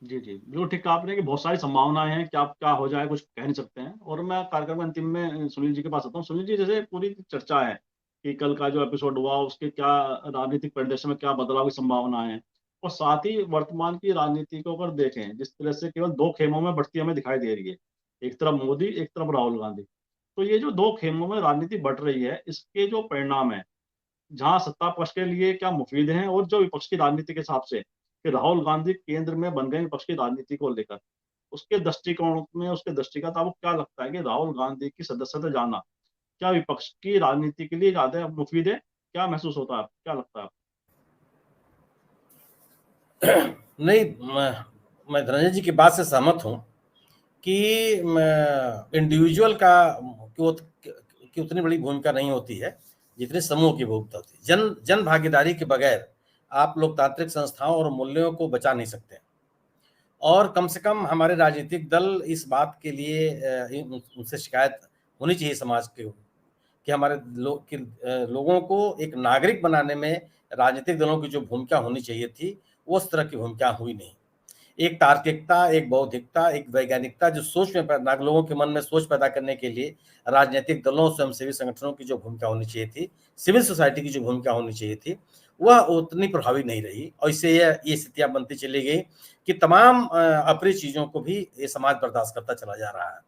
जी जी, बिल्कुल ठीक कहा आपने कि बहुत सारी संभावनाएं हैं, क्या हो जाए कुछ कह नहीं सकते हैं। और मैं कार्यक्रम अंतिम में सुनील जी के पास आता हूँ। सुनील जी, जैसे पूरी चर्चा है कि कल का जो एपिसोड हुआ उसके क्या राजनीतिक परिदृश्य में क्या बदलाव की संभावनाएं हैं, और साथ ही वर्तमान की राजनीति को अगर देखें, जिस तरह से केवल दो खेमों में बढ़ती हमें दिखाई दे रही है, एक तरफ मोदी, एक तरफ राहुल गांधी। तो ये जो दो खेमों में राजनीति बढ़ रही है, इसके जो परिणाम है, जहां सत्ता पक्ष के लिए क्या मुफीद हैं, और जो विपक्ष की राजनीति के हिसाब से कि राहुल गांधी केंद्र में बन गए विपक्ष की राजनीति को लेकर, उसके दृष्टिकोण में, उसके दृष्टिगत आपको क्या लगता है कि राहुल गांधी की सदस्यता जाना क्या विपक्ष की राजनीति के लिए ज्यादा मुफीद है? क्या महसूस होता है, क्या लगता है? नहीं, मैं धनंजय जी की बात से सहमत हूं कि इंडिविजुअल का की उतनी बड़ी भूमिका नहीं होती है जितनी समूह की भूमिका होती है। जन भागीदारी के बगैर आप लोकतांत्रिक संस्थाओं और मूल्यों को बचा नहीं सकते। और कम से कम हमारे राजनीतिक दल इस बात के लिए उनसे शिकायत होनी चाहिए समाज के कि हमारे लोगों को एक नागरिक बनाने में राजनीतिक दलों की जो भूमिका होनी चाहिए थी वो उस तरह की भूमिका हुई नहीं। एक तार्किकता, एक बौद्धिकता, एक वैज्ञानिकता जो सोच में लोगों के मन में सोच पैदा करने के लिए राजनीतिक दलों, स्वयंसेवी संगठनों की जो भूमिका होनी चाहिए थी, सिविल सोसाइटी की जो भूमिका होनी चाहिए थी, वह उतनी प्रभावी नहीं रही। और इससे ये स्थितियां बनती चली गई कि तमाम अप्रिय चीजों को भी ये समाज बर्दाश्त करता चला जा रहा है।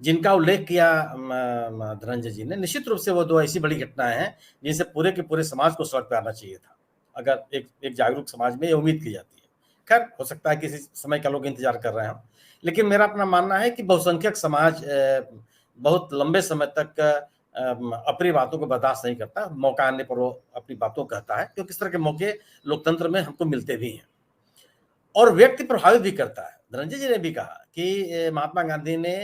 जिनका उल्लेख किया धनंजय जी ने, निश्चित रूप से वो दो ऐसी बड़ी घटनाएं हैं जिनसे पूरे के पूरे समाज को सड़क पर आना चाहिए था, अगर एक जागरूक समाज में ये उम्मीद की जाती है। खैर, हो सकता है किसी समय का लोग इंतजार कर रहे हैं, लेकिन मेरा अपना मानना है कि बहुसंख्यक समाज बहुत लंबे समय तक अप्रिय बातों को बर्दाश्त नहीं करता। मौका आने पर वो अपनी बातों कहता है, क्योंकि इस तरह के मौके लोकतंत्र में हमको मिलते भी हैं। और व्यक्ति प्रभावित भी करता है। धनंजय जी ने भी कहा कि महात्मा गांधी ने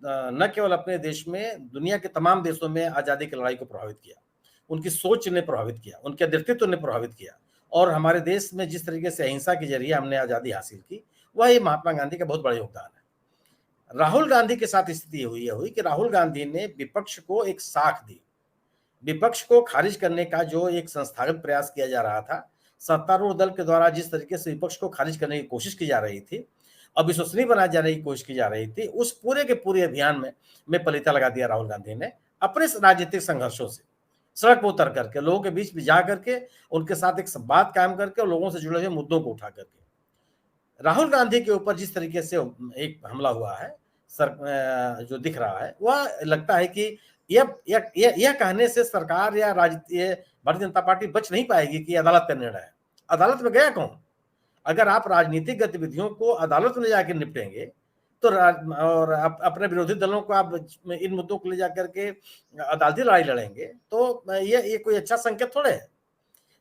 न केवल अपने देश में, दुनिया के तमाम देशों में आजादी की लड़ाई को प्रभावित किया, उनकी सोच ने प्रभावित किया, उनके व्यक्तित्व ने प्रभावित किया। और हमारे देश में जिस तरीके से अहिंसा के जरिए हमने आजादी हासिल की, वह ये महात्मा गांधी का बहुत बड़ा योगदान है। राहुल गांधी के साथ स्थिति हुई कि राहुल गांधी ने विपक्ष को एक साख दी। विपक्ष को खारिज करने का जो एक संस्थागत प्रयास किया जा रहा था, सत्तारूढ़ दल के द्वारा जिस तरीके से विपक्ष को खारिज करने की कोशिश की जा रही थी, अविश्वसनीय बनाए जाने की कोशिश की जा रही थी, उस पूरे के पूरे अभियान में पलीता लगा दिया राहुल गांधी ने अपने राजनीतिक संघर्षों से। सड़क पर उतर करके, लोगों के बीच में जा करके, उनके साथ एक संवाद कायम करके और लोगों से जुड़े हुए मुद्दों को उठा करके राहुल गांधी के ऊपर जिस तरीके से एक हमला हुआ है जो दिख रहा है, वह लगता है कि यह कहने से सरकार या भारतीय जनता पार्टी बच नहीं पाएगी कि अदालत का निर्णय है। अदालत में गया कौन? अगर आप राजनीतिक गतिविधियों को अदालत में जाकर निपटेंगे तो और अपने विरोधी दलों को आप इन मुद्दों को ले जाकर के अदालती लड़ाई लड़ेंगे तो ये कोई अच्छा संकेत थोड़े है।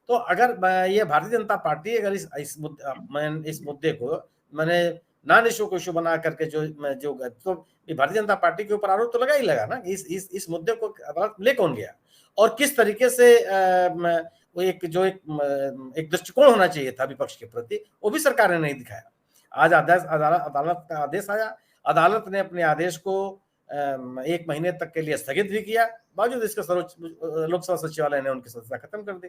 तो अगर ये भारतीय जनता पार्टी अगर इस मुद्दे को मैंने नॉन इशू को इशू बना करके जो तो भारतीय जनता पार्टी के ऊपर आरोप तो लगा ही लगा ना। इस मुद्दे को अदालत ले कौन गया और किस तरीके से वो एक दृष्टिकोण होना चाहिए था विपक्ष के प्रति, वो भी सरकार ने नहीं दिखाया। आज अदालत का आदेश आया, अदालत ने अपने आदेश को 1 महीने तक के लिए स्थगित भी किया, बावजूद इसके सर्वोच्च लोकसभा सचिवालय ने उनकी सदस्यता खत्म कर दी।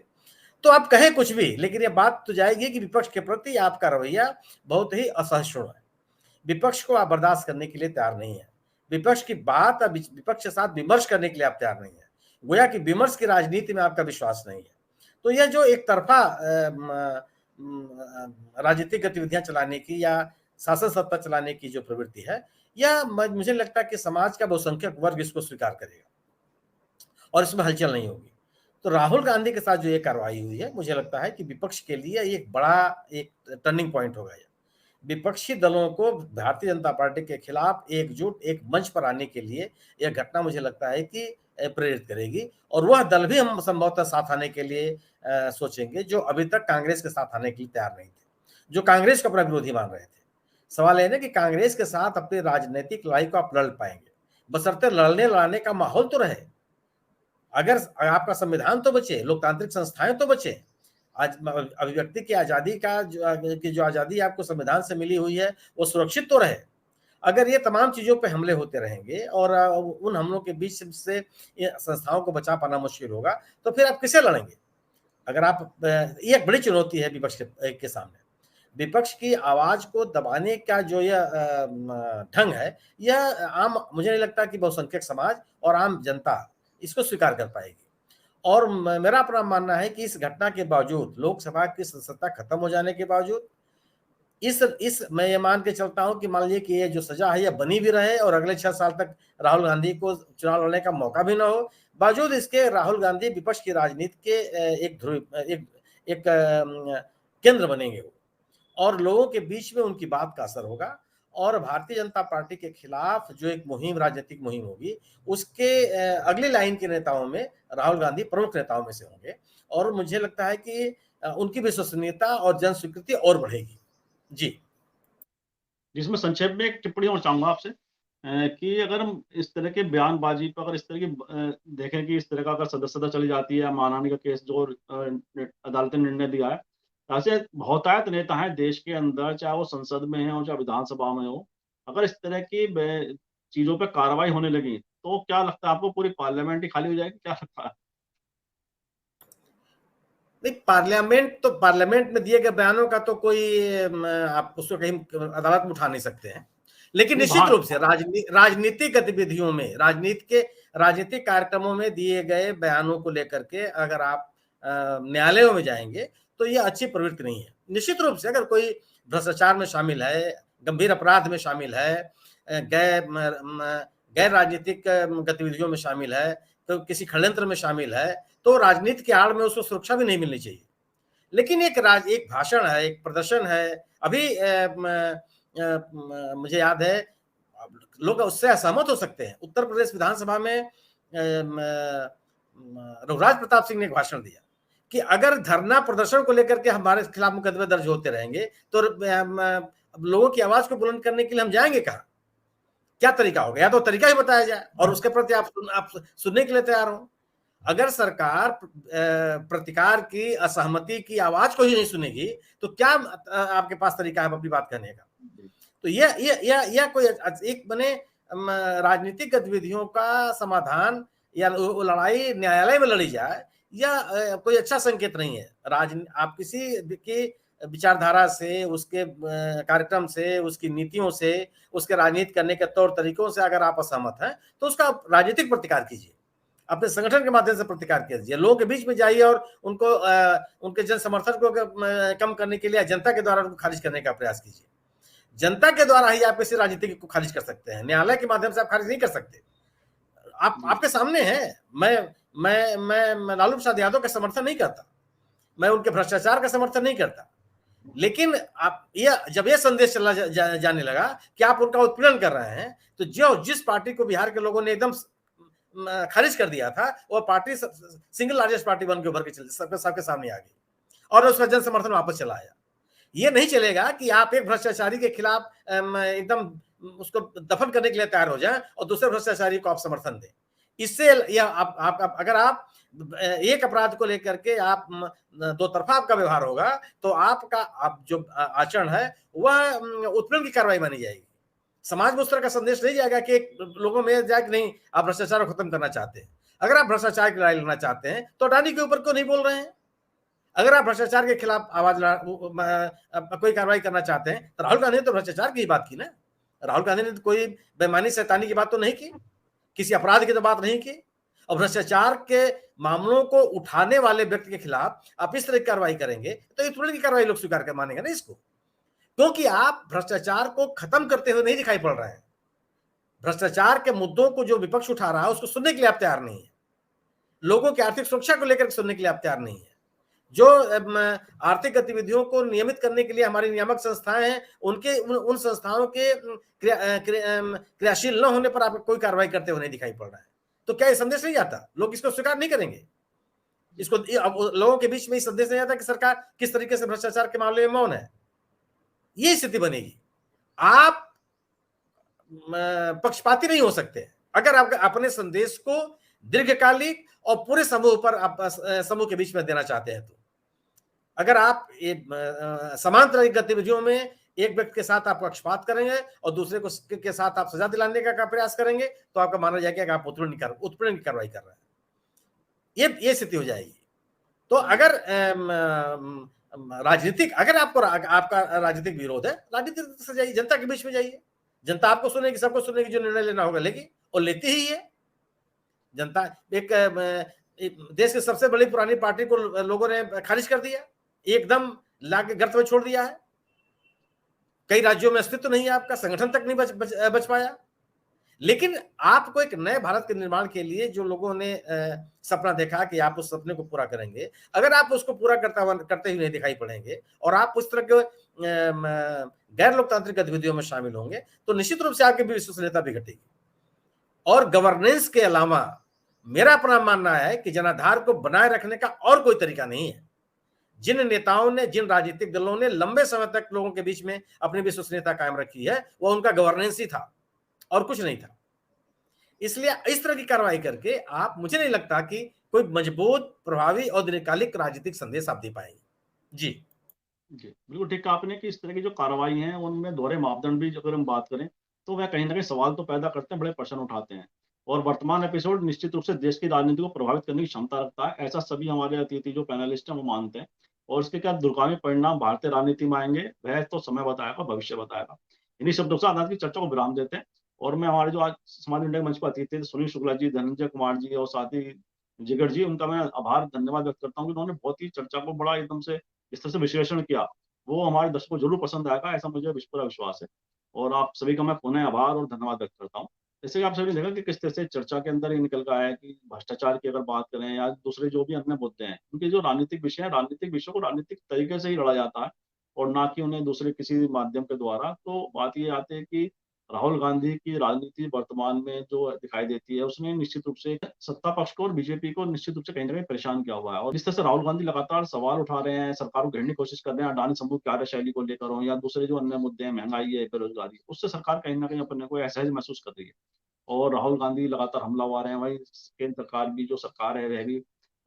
तो आप कहें कुछ भी, लेकिन ये बात तो जाएगी कि विपक्ष के प्रति आपका रवैया बहुत ही असहिष्णु है। विपक्ष को आप बर्दाश्त करने के लिए तैयार नहीं है। विपक्ष की बात, विपक्ष के साथ विमर्श करने के लिए आप तैयार नहीं है। गोया कि विमर्श की राजनीति में आपका विश्वास नहीं है। तो यह जो एक तरफा राजनीतिक गतिविधियां चलाने की या शासन सत्ता चलाने की जो प्रवृत्ति है, यह मुझे लगता है कि समाज का बहुसंख्यक वर्ग इसको स्वीकार करेगा और इसमें हलचल नहीं होगी। तो राहुल गांधी के साथ जो ये कार्रवाई हुई है, मुझे लगता है कि विपक्ष के लिए एक बड़ा एक टर्निंग पॉइंट होगा। विपक्षी दलों को भारतीय जनता पार्टी के खिलाफ एकजुट एक मंच पर आने के लिए यह घटना मुझे लगता है कि प्रेरित करेगी और वह दल भी हम संभवतः साथ आने के लिए सोचेंगे जो अभी तक कांग्रेस के साथ आने के लिए तैयार नहीं थे, जो कांग्रेस को अपना विरोधी मान रहे थे। सवाल यह है कि कांग्रेस के साथ अपनी राजनीतिक लड़ाई को आप लड़ पाएंगे, बशर्ते लड़ने का माहौल तो रहे। अगर आपका संविधान तो बचे, लोकतांत्रिक संस्थाएं तो बचे, आज अभिव्यक्ति की आजादी जो आजादी आपको संविधान से मिली हुई है वो सुरक्षित तो रहे। अगर ये तमाम चीजों पे हमले होते रहेंगे और उन हमलों के बीच से संस्थाओं को बचा पाना मुश्किल होगा, तो फिर आप किसे लड़ेंगे? अगर आप, ये एक बड़ी चुनौती है विपक्ष के सामने। विपक्ष की आवाज को दबाने का जो यह ढंग है, यह आम, मुझे नहीं लगता कि बहुसंख्यक समाज और आम जनता इसको स्वीकार कर पाएगी। और मेरा अपना मानना है कि इस घटना के बावजूद, लोकसभा की सदस्यता खत्म हो जाने के बावजूद, मैं ये मान के चलता हूं कि मान लीजिए कि ये जो सजा है यह बनी भी रहे और अगले 6 साल तक राहुल गांधी को चुनाव लड़ने का मौका भी ना हो, बावजूद इसके राहुल गांधी विपक्ष की राजनीति के एक केंद्र बनेंगे वो, और लोगों के बीच में उनकी बात का असर होगा और भारतीय जनता पार्टी के खिलाफ जो एक राजनीतिक मुहिम होगी, उसके अगली लाइन के नेताओं में राहुल गांधी प्रमुख नेताओं में से होंगे और मुझे लगता है कि उनकी विश्वसनीयता और जन स्वीकृति और बढ़ेगी। जी, जिसमें संक्षेप में एक टिप्पणी और चाहूंगा आपसे कि अगर हम इस तरह की बयानबाजी पर अगर इस तरह की देखें कि इस तरह का अगर सदस्यता चली जाती है, मानहानि का केस जो अदालत ने निर्णय दिया है, ऐसे बहुतायत नेता हैं देश के अंदर, चाहे वो संसद में हो चाहे विधानसभा में हो, अगर इस तरह की चीजों पर कार्रवाई होने लगी तो क्या लगता है आपको, पूरी पार्लियामेंट ही खाली हो जाएगी, क्या लगता है? नहीं, पार्लियामेंट में दिए गए बयानों का तो कोई आप उसको कहीं अदालत में उठा नहीं सकते हैं, लेकिन निश्चित रूप से राजनीतिक गतिविधियों में, राजनीतिक कार्यक्रमों में दिए गए बयानों को लेकर के अगर आप न्यायालयों में जाएंगे तो ये अच्छी प्रवृत्ति नहीं है। निश्चित रूप से अगर कोई भ्रष्टाचार में शामिल है, गंभीर अपराध में शामिल है, गैर राजनीतिक गतिविधियों में शामिल है, तो किसी षड्यंत्र में शामिल है, तो राजनीति के आड़ में उसको सुरक्षा भी नहीं मिलनी चाहिए। लेकिन एक भाषण है, एक प्रदर्शन है, अभी मुझे याद है लोग उससे असहमत हो सकते हैं। उत्तर प्रदेश विधानसभा में रघुराज प्रताप सिंह ने एक भाषण दिया कि अगर धरना प्रदर्शन को लेकर के हमारे खिलाफ मुकदमे दर्ज होते रहेंगे तो लोगों की आवाज को बुलंद करने के लिए हम जाएंगे कहाँ? क्या तरीका होगा? या तो तरीका ही बताया जाए और उसके प्रति आप सुनने के लिए तैयार हो। अगर सरकार प्रतिकार की, असहमति की आवाज को ही नहीं सुनेगी तो क्या आपके पास तरीका है अपनी बात कहने का? तो यह कोई एक बने राजनीतिक गतिविधियों का समाधान या लड़ाई न्यायालय में लड़ी जाए, या कोई अच्छा संकेत नहीं है। आप किसी की विचारधारा से, उसके कार्यक्रम से, उसकी नीतियों से, उसके राजनीति करने के तौर तरीकों से अगर आप असहमत हैं तो उसका राजनीतिक प्रतिकार कीजिए, अपने संगठन के माध्यम से प्रतिकार कीजिए, लोगों के बीच में जाइए और उनको उनके जन समर्थन को कम करने के लिए जनता के द्वारा उनको खारिज करने का प्रयास कीजिए। जनता के द्वारा ही आप किसी राजनीति को खारिज कर सकते हैं, न्यायालय के माध्यम से आप खारिज नहीं कर सकते। आपके सामने है। मैं लालू प्रसाद यादव का समर्थन नहीं करता, मैं उनके भ्रष्टाचार का समर्थन नहीं करता, लेकिन आप जब ये संदेश चला जाने लगा कि आप उनका उत्पीड़न कर रहे हैं, तो जिस पार्टी को बिहार के लोगों ने एकदम खारिज कर दिया था, वो पार्टी सिंगल लार्जेस्ट पार्टी बन के उभर के सबके सामने आ गई और उसका जन समर्थन वापस चला आया। ये नहीं चलेगा कि आप एक भ्रष्टाचारी के खिलाफ एकदम उसको दफन करने के लिए तैयार हो जाएं और दूसरे भ्रष्टाचारी को आप समर्थन दें। इससे अगर आप एक अपराध को लेकर के आप दो तरफा आपका व्यवहार होगा तो आप जो आचरण है वह उत्पीड़न की कार्रवाई मानी जाएगी। समाज में उस तरह का संदेश नहीं जाएगा कि लोगों में जाए कि नहीं आप भ्रष्टाचार को खत्म करना चाहते हैं। अगर आप भ्रष्टाचार की लड़ाई लड़ना चाहते हैं तो अडानी के ऊपर क्यों नहीं बोल रहे हैं? अगर आप भ्रष्टाचार के खिलाफ कोई कार्रवाई करना चाहते हैं तो राहुल गांधी ने तो भ्रष्टाचार की बात की ना। राहुल गांधी ने तो कोई बेईमानी शैतानी की बात तो नहीं की, किसी अपराध की तो बात नहीं की। और भ्रष्टाचार के मामलों को उठाने वाले व्यक्ति के खिलाफ आप इस तरह की कार्रवाई करेंगे तो इस तरह की कार्रवाई लोग स्वीकार कर मानेंगे ना इसको, क्योंकि आप भ्रष्टाचार को खत्म करते हुए नहीं दिखाई पड़ रहे हैं। भ्रष्टाचार के मुद्दों को जो विपक्ष उठा रहा है उसको सुनने के लिए आप तैयार नहीं है। लोगों की आर्थिक सुरक्षा को लेकर सुनने के लिए आप तैयार नहीं है। जो आर्थिक गतिविधियों को नियमित करने के लिए हमारी नियामक संस्थाएं हैं, उन संस्थाओं के क्रियाशील न होने पर आप कोई कार्रवाई करते हुए नहीं दिखाई पड़ रहा है। तो क्या ये संदेश नहीं आता? लोग इसको स्वीकार नहीं करेंगे। इसको लोगों के बीच में ये संदेश नहीं आता कि सरकार किस तरीके से भ्रष्टाचार के मामले में मौन है। ये स्थिति बनेगी। आप पक्षपाती नहीं हो सकते अगर आप अपने संदेश को दीर्घकालिक और पूरे समूह के बीच में देना चाहते हैं। तो अगर आप समान तरह की गतिविधियों में एक व्यक्ति के साथ आप पक्षपात करेंगे और दूसरे को के साथ आप सजा दिलाने का प्रयास करेंगे तो आपका माना जाएगा कि आप उत्पीड़न की कार्रवाई कर रहे हैं। ये स्थिति हो जाएगी। तो अगर अगर आपका राजनीतिक विरोध है, राजनीतिक से जाइए, जनता के बीच में जाइए। जनता आपको सुनेगी, सबको सुनेगी, जो निर्णय लेना होगा लेगी और लेती ही है। जनता एक देश की सबसे बड़ी पुरानी पार्टी को लोगों ने खारिज कर दिया, एकदम लाके गर्त में छोड़ दिया है। कई राज्यों में अस्तित्व नहीं है, आपका संगठन तक नहीं बच पाया। लेकिन आपको एक नए भारत के निर्माण के लिए जो लोगों ने सपना देखा कि आप उस सपने को पूरा करेंगे, अगर आप उसको पूरा करते हुए नहीं दिखाई पड़ेंगे और आप उस तरह के गैर लोकतांत्रिक गतिविधियों में शामिल होंगे तो निश्चित रूप से आपकी भी विश्वसनीयता भी घटेगी। और गवर्नेंस के अलावा मेरा अपना मानना है कि जनाधार को बनाए रखने का और कोई तरीका नहीं है। जिन नेताओं ने, जिन राजनीतिक दलों ने लंबे समय तक लोगों के बीच में अपनी विश्वसनीयता कायम रखी है, वो उनका गवर्नेंस ही था। और कुछ नहीं था। इसलिए इस तरह की कार्रवाई करके आप, मुझे नहीं लगता कि कोई मजबूत, प्रभावी और दीर्घकालिक राजनीतिक संदेश आप दे पाएंगे। जी जी, बिल्कुल ठीक कहा आपने कि इस तरह की जो कार्रवाई हैं, उनमें दोहरे मापदंड भी अगर हम बात करें, तो वह कहीं न कहीं सवाल तो पैदा करते हैं, बड़े प्रश्न उठाते हैं। और वर्तमान एपिसोड निश्चित रूप से देश की राजनीति को प्रभावित करने की क्षमता रखता है, ऐसा सभी हमारे अतिथि जो पैनलिस्ट हैं, वो मानते हैं। और इसके क्या दूरगामी परिणाम भारतीय राजनीति में आएँगे, वह तो समय बताएगा, भविष्य बताएगा। इन्हीं शब्दों के साथ आज की चर्चा को विराम देते हैं और मैं हमारे जो आज समाज इंडिया मंच पर अतिथि थे, सुनील शुक्ला जी, धनंजय कुमार जी और साथ ही जिगर जी, उनका मैं आभार, धन्यवाद व्यक्त करता हूँ कि उन्होंने बहुत ही चर्चा को बड़ा एकदम से इस तरह से विश्लेषण किया। वो हमारे दर्शकों को ज़रूर पसंद आएगा, ऐसा मुझे पूरा विश्वास है। और आप सभी का मैं पुनः आभार और धन्यवाद व्यक्त करता हूँ। जैसे कि आप सभी ने देखा कि किस तरह से चर्चा के अंदर ये निकल कर आया है कि भ्रष्टाचार की अगर बात करें या दूसरे जो भी अन्य मुद्दे हैं, उनके जो राजनीतिक विषय हैं, राजनीतिक विषयों को राजनीतिक तरीके से ही लड़ा जाता है और ना कि उन्हें दूसरे किसी माध्यम के द्वारा। तो बात ये आती है कि राहुल गांधी की राजनीति वर्तमान में जो दिखाई देती है, उसने निश्चित रूप से सत्ता पक्ष को और बीजेपी को निश्चित रूप से कहीं न कहीं परेशान किया हुआ है। और जिस तरह से राहुल गांधी लगातार सवाल उठा रहे हैं, सरकार को घेरने की कोशिश कर रहे हैं, अडानी समूह की कार्यशैली को लेकर हो या दूसरे जो अन्य मुद्दे हैं, महँगाई है, बेरोज़गारी, उससे सरकार कहीं न कहीं अपने को असहज महसूस कर रही है। और राहुल गांधी लगातार हमलावर हैं, वहीं केंद्र सरकार भी जो सरकार है, वह भी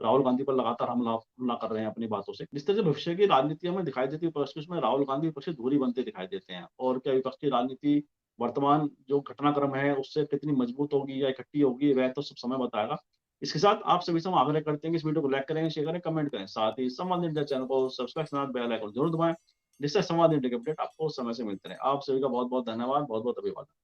राहुल गांधी पर लगातार हमला कर रहे हैं अपनी बातों से। जिस तरह से भविष्य की राजनीति हमें दिखाई देती है विपक्ष की, उसमें राहुल गांधी विपक्ष से दूरी बनते दिखाई देते हैं। और क्या विपक्ष की राजनीति वर्तमान जो घटनाक्रम है, उससे कितनी मजबूत होगी या इकट्ठी होगी, वह तो सब समय बताएगा। इसके साथ आप सभी से हम आग्रह करते हैं कि इस वीडियो को लाइक करें, शेयर करें, कमेंट करें। साथ ही संवाद इंडिया चैनल को सब्सक्राइब के साथ बेल आइकन जरूर दबाएँ, जिससे संवाद इंडिया के अपडेट आपको समय से मिलते रहे। आप सभी का बहुत-बहुत धन्यवाद, बहुत-बहुत अभिवादन।